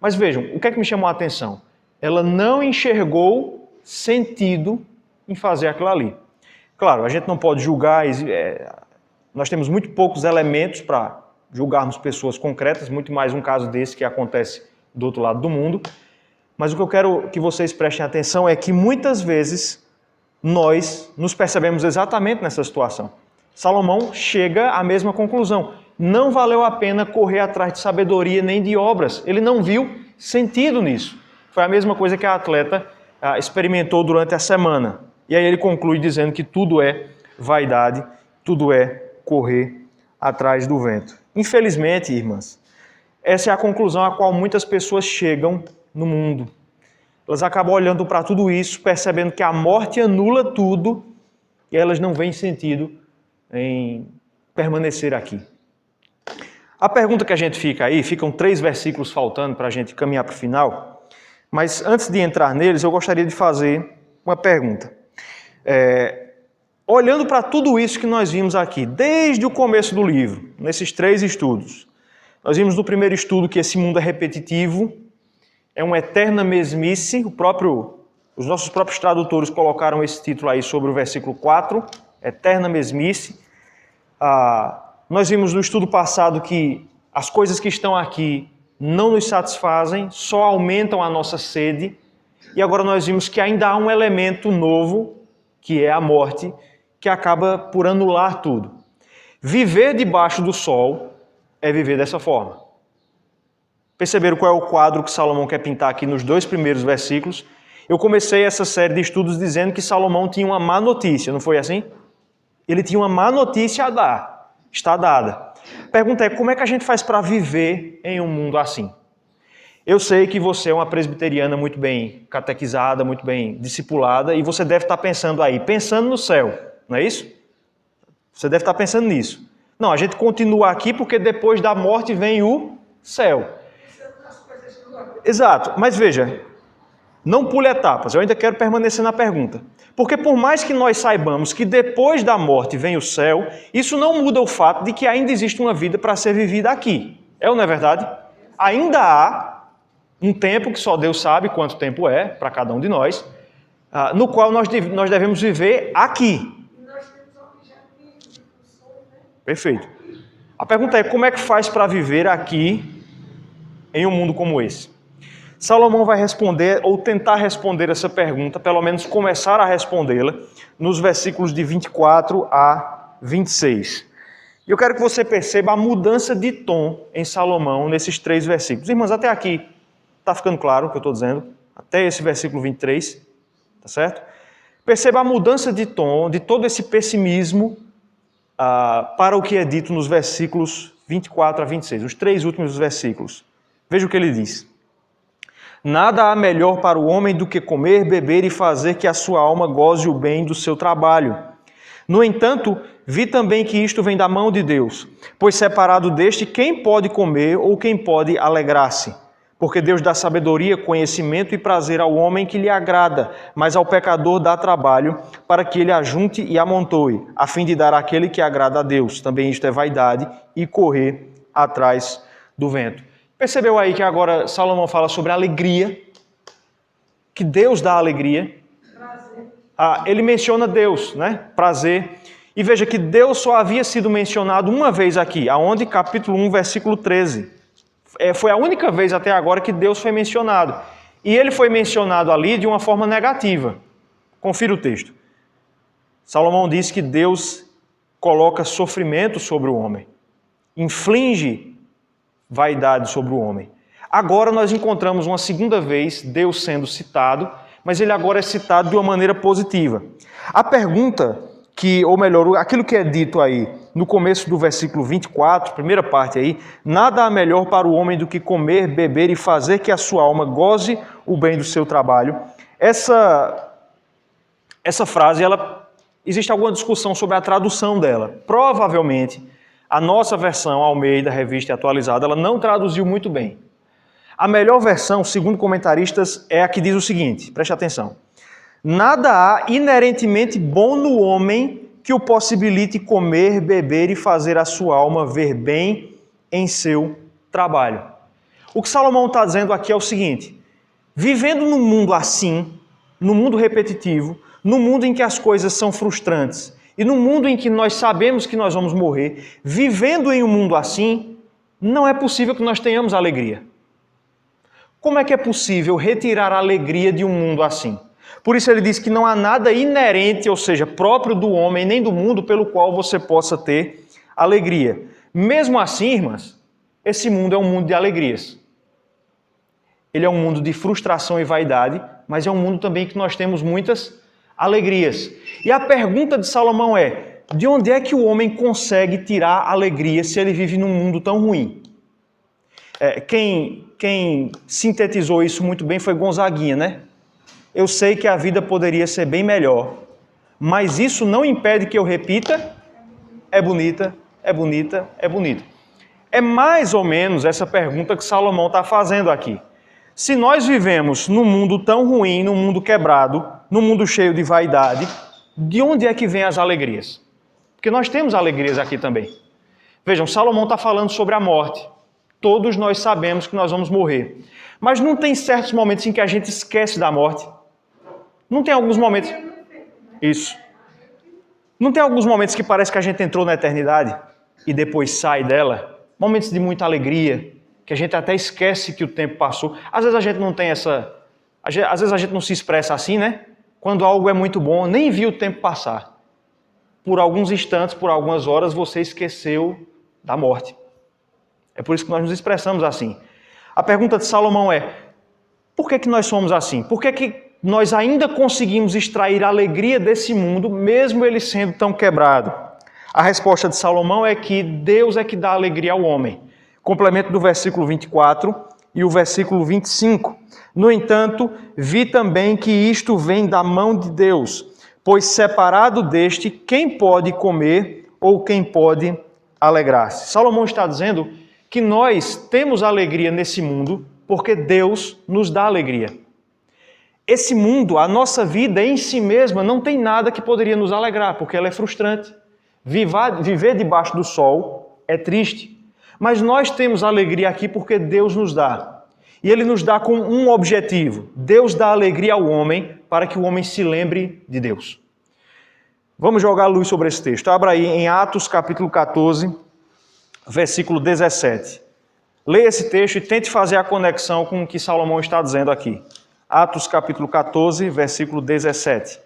Mas vejam, o que é que me chamou a atenção? Ela não enxergou sentido em fazer aquilo ali. Claro, a gente não pode julgar, nós temos muito poucos elementos para julgarmos pessoas concretas, muito mais um caso desse que acontece do outro lado do mundo. Mas o que eu quero que vocês prestem atenção é que muitas vezes nós nos percebemos exatamente nessa situação. Salomão chega à mesma conclusão. Não valeu a pena correr atrás de sabedoria nem de obras. Ele não viu sentido nisso. Foi a mesma coisa que a atleta experimentou durante a semana. E aí ele conclui dizendo que tudo é vaidade, tudo é correr atrás do vento. Infelizmente, irmãs, essa é a conclusão a qual muitas pessoas chegam no mundo. Elas acabam olhando para tudo isso, percebendo que a morte anula tudo e elas não veem sentido em permanecer aqui. A pergunta que a gente fica aí, ficam 3 versículos faltando para a gente caminhar para o final, mas antes de entrar neles, eu gostaria de fazer uma pergunta. Olhando para tudo isso que nós vimos aqui, desde o começo do livro, nesses 3 estudos, nós vimos no primeiro estudo que esse mundo é repetitivo, é uma eterna mesmice, os nossos próprios tradutores colocaram esse título aí sobre o versículo 4, eterna mesmice. Nós vimos no estudo passado que as coisas que estão aqui não nos satisfazem, só aumentam a nossa sede. E agora nós vimos que ainda há um elemento novo, que é a morte, que acaba por anular tudo. Viver debaixo do sol é viver dessa forma. Perceberam qual é o quadro que Salomão quer pintar aqui nos 2 primeiros versículos? Eu comecei essa série de estudos dizendo que Salomão tinha uma má notícia, não foi assim? Ele tinha uma má notícia a dar. Está dada. A pergunta é, como é que a gente faz para viver em um mundo assim? Eu sei que você é uma presbiteriana muito bem catequizada, muito bem discipulada, e você deve estar pensando aí, pensando no céu, não é isso? Você deve estar pensando nisso. Não, a gente continua aqui porque depois da morte vem o céu. Exato, mas veja, não pule etapas, eu ainda quero permanecer na pergunta. Porque por mais que nós saibamos que depois da morte vem o céu, isso não muda o fato de que ainda existe uma vida para ser vivida aqui. É ou não é verdade? Ainda há um tempo que só Deus sabe quanto tempo é para cada um de nós. no qual nós devemos viver aqui. E nós temos objetivos e funções, né? Perfeito. A pergunta é, como é que faz para viver aqui em um mundo como esse? Salomão vai responder, ou tentar responder essa pergunta, pelo menos começar a respondê-la, nos versículos de 24 a 26. E eu quero que você perceba a mudança de tom em Salomão nesses 3 versículos. Irmãos, até aqui, está ficando claro o que eu estou dizendo? Até esse versículo 23, tá certo? Perceba a mudança de tom, de todo esse pessimismo para o que é dito nos versículos 24 a 26, os 3 últimos versículos. Veja o que ele diz. Nada há melhor para o homem do que comer, beber e fazer que a sua alma goze o bem do seu trabalho. No entanto, vi também que isto vem da mão de Deus, pois separado deste, quem pode comer ou quem pode alegrar-se? Porque Deus dá sabedoria, conhecimento e prazer ao homem que lhe agrada, mas ao pecador dá trabalho para que ele ajunte e amontoe, a fim de dar àquele que agrada a Deus. Também isto é vaidade e correr atrás do vento. Percebeu aí que agora Salomão fala sobre alegria, que Deus dá alegria. Prazer. Ele menciona Deus, né? Prazer. E veja que Deus só havia sido mencionado uma vez aqui, aonde? Capítulo 1, versículo 13. Foi a única vez até agora que Deus foi mencionado. E ele foi mencionado ali de uma forma negativa. Confira o texto. Salomão diz que Deus coloca sofrimento sobre o homem, inflige vaidade sobre o homem. Agora nós encontramos uma segunda vez Deus sendo citado, mas ele agora é citado de uma maneira positiva. A pergunta ou melhor, aquilo que é dito aí no começo do versículo 24, primeira parte aí, nada há melhor para o homem do que comer, beber e fazer que a sua alma goze o bem do seu trabalho. Essa frase, existe alguma discussão sobre a tradução dela. Provavelmente, a nossa versão Almeida, Revista Atualizada, ela não traduziu muito bem. A melhor versão, segundo comentaristas, é a que diz o seguinte, preste atenção. Nada há inerentemente bom no homem que o possibilite comer, beber e fazer a sua alma ver bem em seu trabalho. O que Salomão está dizendo aqui é o seguinte, vivendo num mundo assim, num mundo repetitivo, num mundo em que as coisas são frustrantes, e num mundo em que nós sabemos que nós vamos morrer, vivendo em um mundo assim, não é possível que nós tenhamos alegria. Como é que é possível retirar a alegria de um mundo assim? Por isso ele diz que não há nada inerente, ou seja, próprio do homem nem do mundo pelo qual você possa ter alegria. Mesmo assim, irmãs, esse mundo é um mundo de alegrias. Ele é um mundo de frustração e vaidade, mas é um mundo também que nós temos muitas alegrias. E a pergunta de Salomão é, de onde é que o homem consegue tirar alegria se ele vive num mundo tão ruim? Quem sintetizou isso muito bem foi Gonzaguinha, né? Eu sei que a vida poderia ser bem melhor, mas isso não impede que eu repita, é bonita, é bonita, é bonita. É mais ou menos essa pergunta que Salomão está fazendo aqui. Se nós vivemos num mundo tão ruim, num mundo quebrado, num mundo cheio de vaidade, de onde é que vêm as alegrias? Porque nós temos alegrias aqui também. Vejam, Salomão está falando sobre a morte. Todos nós sabemos que nós vamos morrer. Mas não tem certos momentos em que a gente esquece da morte? Não tem alguns momentos... Isso. Não tem alguns momentos que parece que a gente entrou na eternidade e depois sai dela? Momentos de muita alegria, que a gente até esquece que o tempo passou. Às vezes a gente não tem essa... Às vezes a gente não se expressa assim, né? Quando algo é muito bom, nem viu o tempo passar. Por alguns instantes, por algumas horas, você esqueceu da morte. É por isso que nós nos expressamos assim. A pergunta de Salomão é, por que nós somos assim? Por que nós ainda conseguimos extrair a alegria desse mundo, mesmo ele sendo tão quebrado? A resposta de Salomão é que Deus é que dá alegria ao homem. Complemento do versículo 24 e o versículo 25. No entanto, vi também que isto vem da mão de Deus, pois separado deste, quem pode comer ou quem pode alegrar-se? Salomão está dizendo que nós temos alegria nesse mundo porque Deus nos dá alegria. Esse mundo, a nossa vida em si mesma, não tem nada que poderia nos alegrar, porque ela é frustrante. Viver debaixo do sol é triste, mas nós temos alegria aqui porque Deus nos dá. E ele nos dá com um objetivo. Deus dá alegria ao homem para que o homem se lembre de Deus. Vamos jogar luz sobre esse texto. Abra aí em Atos capítulo 14, versículo 17. Leia esse texto e tente fazer a conexão com o que Salomão está dizendo aqui. Atos capítulo 14, versículo 17.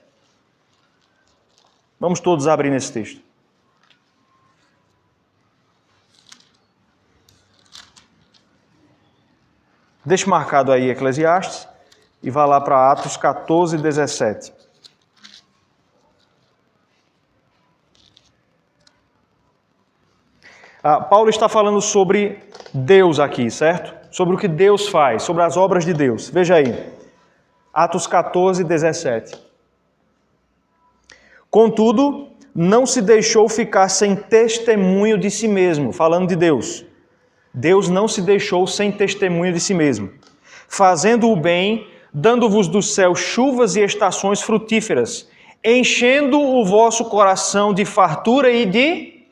Vamos todos abrir nesse texto. Deixe marcado aí Eclesiastes e vá lá para Atos 14, 17. Paulo está falando sobre Deus aqui, certo? Sobre o que Deus faz, sobre as obras de Deus. Veja aí, Atos 14, 17. Contudo, não se deixou ficar sem testemunho de si mesmo, falando de Deus. Deus não se deixou sem testemunho de si mesmo, fazendo o bem, dando-vos do céu chuvas e estações frutíferas, enchendo o vosso coração de fartura e de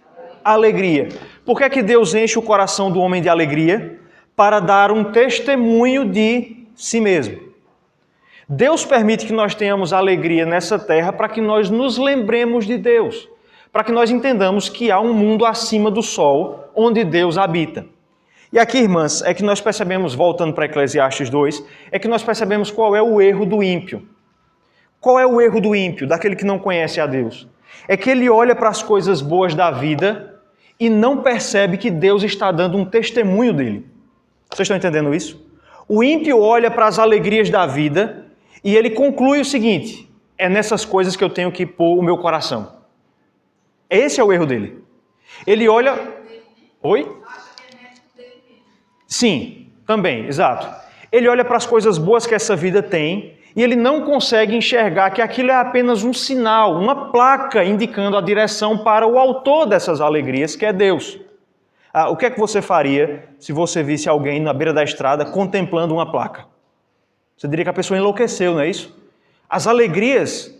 alegria. Por que é que Deus enche o coração do homem de alegria? Para dar um testemunho de si mesmo. Deus permite que nós tenhamos alegria nessa terra para que nós nos lembremos de Deus, para que nós entendamos que há um mundo acima do sol onde Deus habita. E aqui, irmãs, é que nós percebemos, voltando para Eclesiastes 2, é que nós percebemos qual é o erro do ímpio. Qual é o erro do ímpio, daquele que não conhece a Deus? É que ele olha para as coisas boas da vida e não percebe que Deus está dando um testemunho dele. Vocês estão entendendo isso? O ímpio olha para as alegrias da vida e ele conclui o seguinte: é nessas coisas que eu tenho que pôr o meu coração. Esse é o erro dele. Ele olha... Oi? Sim, também, exato. Ele olha para as coisas boas que essa vida tem e ele não consegue enxergar que aquilo é apenas um sinal, uma placa indicando a direção para o autor dessas alegrias, que é Deus. O que é que você faria se você visse alguém na beira da estrada contemplando uma placa? Você diria que a pessoa enlouqueceu, não é isso? As alegrias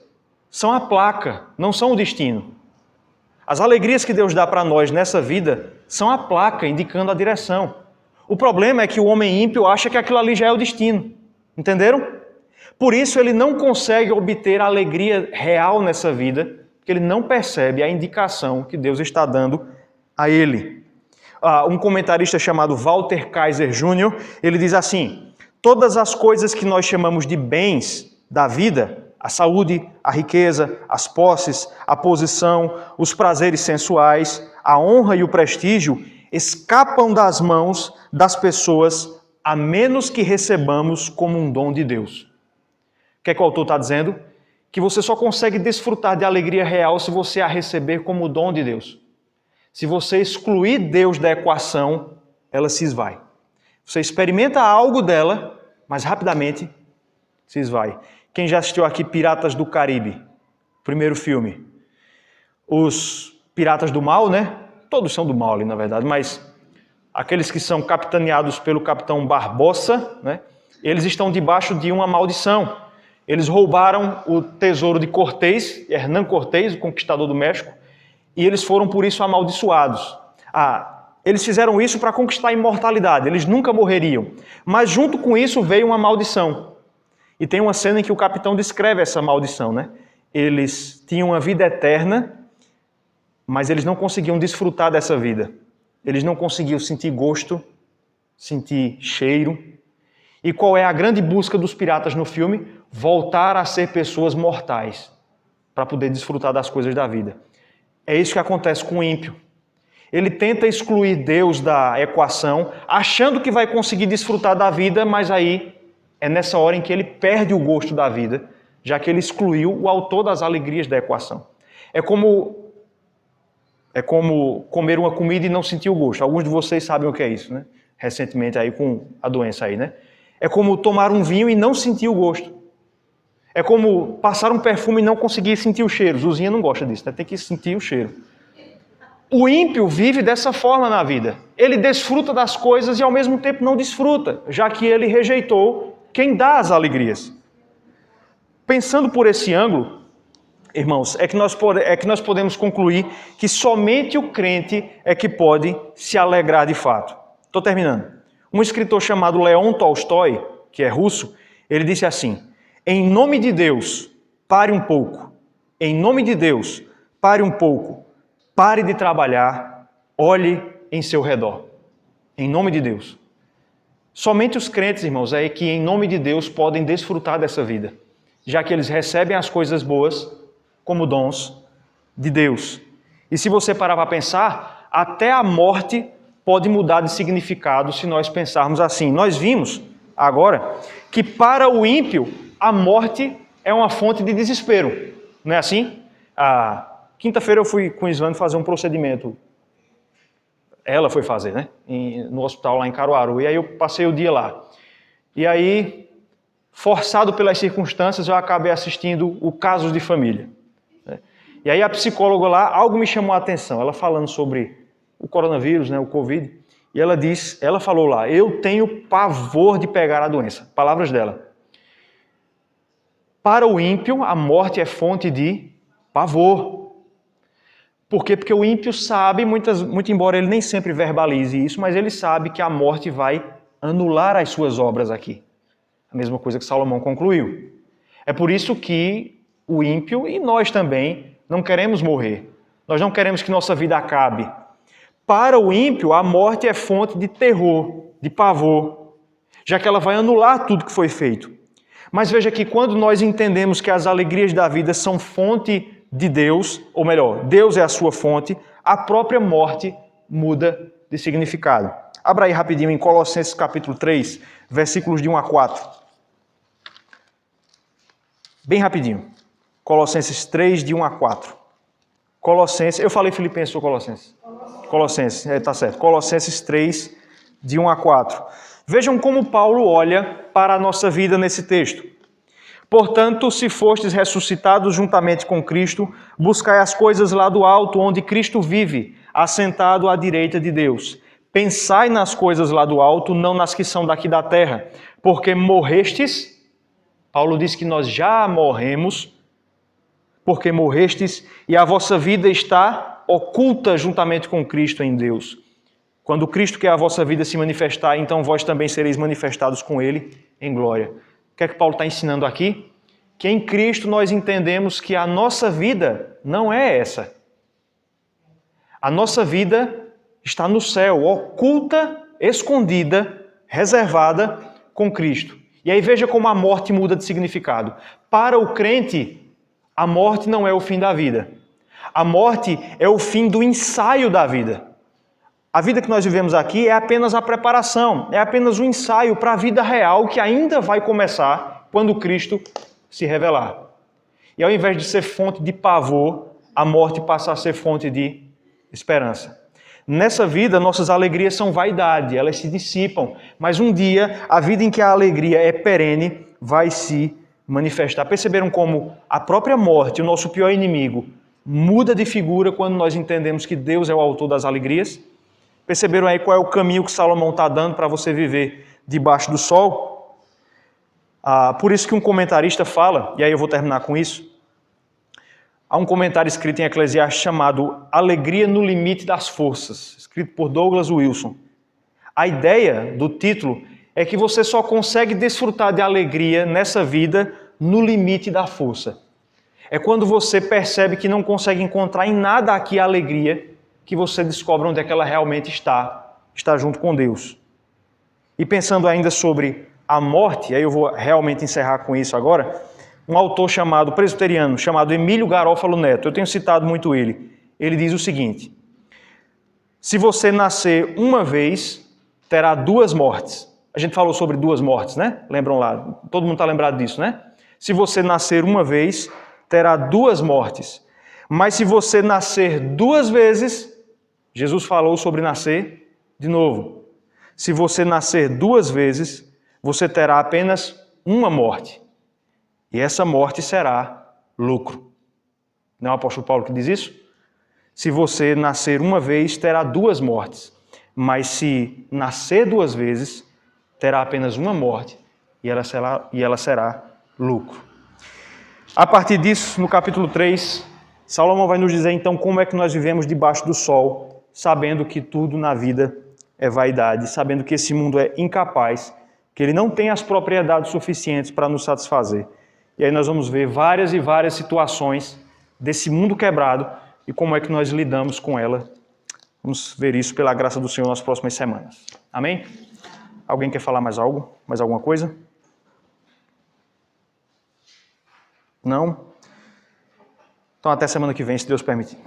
são a placa, não são o destino. As alegrias que Deus dá para nós nessa vida são a placa indicando a direção. O problema é que o homem ímpio acha que aquilo ali já é o destino. Entenderam? Por isso ele não consegue obter a alegria real nessa vida, porque ele não percebe a indicação que Deus está dando a ele. Um comentarista chamado Walter Kaiser Jr., ele diz assim: todas as coisas que nós chamamos de bens da vida, a saúde, a riqueza, as posses, a posição, os prazeres sensuais, a honra e o prestígio, escapam das mãos das pessoas a menos que recebamos como um dom de Deus. O que é que o autor está dizendo? Que você só consegue desfrutar de alegria real se você a receber como dom de Deus. Se você excluir Deus da equação, ela se esvai. Você experimenta algo dela, mas rapidamente se esvai. Quem já assistiu aqui Piratas do Caribe? Primeiro filme. Os piratas do mal, né? Todos são do mal ali, na verdade, mas aqueles que são capitaneados pelo capitão Barbossa, né? Eles estão debaixo de uma maldição. Eles roubaram o tesouro de Cortés, Hernán Cortés, o conquistador do México, e eles foram por isso amaldiçoados. Eles fizeram isso para conquistar a imortalidade, eles nunca morreriam. Mas junto com isso veio uma maldição. E tem uma cena em que o capitão descreve essa maldição, né? Eles tinham uma vida eterna, mas eles não conseguiam desfrutar dessa vida. Eles não conseguiam sentir gosto, sentir cheiro. E qual é a grande busca dos piratas no filme? Voltar a ser pessoas mortais, para poder desfrutar das coisas da vida. É isso que acontece com o ímpio. Ele tenta excluir Deus da equação, achando que vai conseguir desfrutar da vida, mas aí é nessa hora em que ele perde o gosto da vida, já que ele excluiu o autor das alegrias da equação. É como comer uma comida e não sentir o gosto. Alguns de vocês sabem o que é isso, né? Recentemente aí com a doença aí, né? É como tomar um vinho e não sentir o gosto. É como passar um perfume e não conseguir sentir o cheiro. Zuzinha não gosta disso, né? Tem que sentir o cheiro. O ímpio vive dessa forma na vida. Ele desfruta das coisas e ao mesmo tempo não desfruta, já que ele rejeitou quem dá as alegrias. Pensando por esse ângulo, irmãos, é que nós podemos concluir que somente o crente é que pode se alegrar de fato. Estou terminando. Um escritor chamado Leon Tolstói, que é russo, ele disse assim: em nome de Deus, pare um pouco. Em nome de Deus, pare um pouco. Pare de trabalhar, olhe em seu redor. Em nome de Deus. Somente os crentes, irmãos, é que em nome de Deus podem desfrutar dessa vida, já que eles recebem as coisas boas como dons de Deus. E se você parar para pensar, até a morte pode mudar de significado se nós pensarmos assim. Nós vimos agora que para o ímpio a morte é uma fonte de desespero. Não é assim? Quinta-feira eu fui com o Islane fazer um procedimento. Ela foi fazer, né? No hospital lá em Caruaru. E aí eu passei o dia lá. E aí, forçado pelas circunstâncias, eu acabei assistindo o Casos de Família. E aí a psicóloga lá, algo me chamou a atenção. Ela falando sobre o coronavírus, né, o Covid. E ela falou lá, eu tenho pavor de pegar a doença. Palavras dela. Para o ímpio, a morte é fonte de pavor. Por quê? Porque o ímpio sabe, muito embora ele nem sempre verbalize isso, mas ele sabe que a morte vai anular as suas obras aqui. A mesma coisa que Salomão concluiu. É por isso que o ímpio e nós também não queremos morrer. Nós não queremos que nossa vida acabe. Para o ímpio, a morte é fonte de terror, de pavor, já que ela vai anular tudo que foi feito. Mas veja que quando nós entendemos que as alegrias da vida são fonte de Deus, ou melhor, Deus é a sua fonte, a própria morte muda de significado. Abra aí rapidinho em Colossenses capítulo 3, versículos de 1 a 4. Bem rapidinho. Colossenses 3, de 1 a 4. Colossenses, eu falei Filipenses ou Colossenses? Colossenses, tá certo. Colossenses 3, de 1 a 4. Vejam como Paulo olha para a nossa vida nesse texto. Portanto, se fostes ressuscitados juntamente com Cristo, buscai as coisas lá do alto, onde Cristo vive, assentado à direita de Deus. Pensai nas coisas lá do alto, não nas que são daqui da terra, porque morrestes. Paulo diz que nós já morremos, porque morrestes, e a vossa vida está oculta juntamente com Cristo em Deus. Quando Cristo, que é a vossa vida, se manifestar, então vós também sereis manifestados com Ele em glória. O que é que Paulo está ensinando aqui? Que em Cristo nós entendemos que a nossa vida não é essa. A nossa vida está no céu, oculta, escondida, reservada com Cristo. E aí veja como a morte muda de significado. Para o crente, a morte não é o fim da vida. A morte é o fim do ensaio da vida. A vida que nós vivemos aqui é apenas a preparação, é apenas um ensaio para a vida real que ainda vai começar quando Cristo se revelar. E ao invés de ser fonte de pavor, a morte passa a ser fonte de esperança. Nessa vida, nossas alegrias são vaidade, elas se dissipam, mas um dia, a vida em que a alegria é perene, vai se manifestar. Perceberam como a própria morte, o nosso pior inimigo, muda de figura quando nós entendemos que Deus é o autor das alegrias? Perceberam aí qual é o caminho que Salomão está dando para você viver debaixo do sol? Por isso que um comentarista fala, e aí eu vou terminar com isso, há um comentário escrito em Eclesiastes chamado Alegria no Limite das Forças, escrito por Douglas Wilson. A ideia do título é que você só consegue desfrutar de alegria nessa vida no limite da força. É quando você percebe que não consegue encontrar em nada aqui a alegria, que você descobre onde é que ela realmente está junto com Deus. E pensando ainda sobre a morte, aí eu vou realmente encerrar com isso agora, um autor presbiteriano, chamado Emílio Garófalo Neto, eu tenho citado muito ele, ele diz o seguinte: se você nascer uma vez, terá 2 mortes. A gente falou sobre 2 mortes, né? Lembram lá? Todo mundo está lembrado disso, né? Se você nascer uma vez, terá 2 mortes. Mas se você nascer 2 vezes, Jesus falou sobre nascer de novo. Se você nascer 2 vezes, você terá apenas uma morte. E essa morte será lucro. Não é o apóstolo Paulo que diz isso? Se você nascer uma vez, terá 2 mortes. Mas se nascer 2 vezes, terá apenas uma morte. E ela será lucro. A partir disso, no capítulo 3, Salomão vai nos dizer então como é que nós vivemos debaixo do sol, sabendo que tudo na vida é vaidade, sabendo que esse mundo é incapaz, que ele não tem as propriedades suficientes para nos satisfazer. E aí nós vamos ver várias e várias situações desse mundo quebrado e como é que nós lidamos com ela. Vamos ver isso pela graça do Senhor nas próximas semanas. Amém? Alguém quer falar mais algo? Mais alguma coisa? Não? Então até semana que vem, se Deus permitir.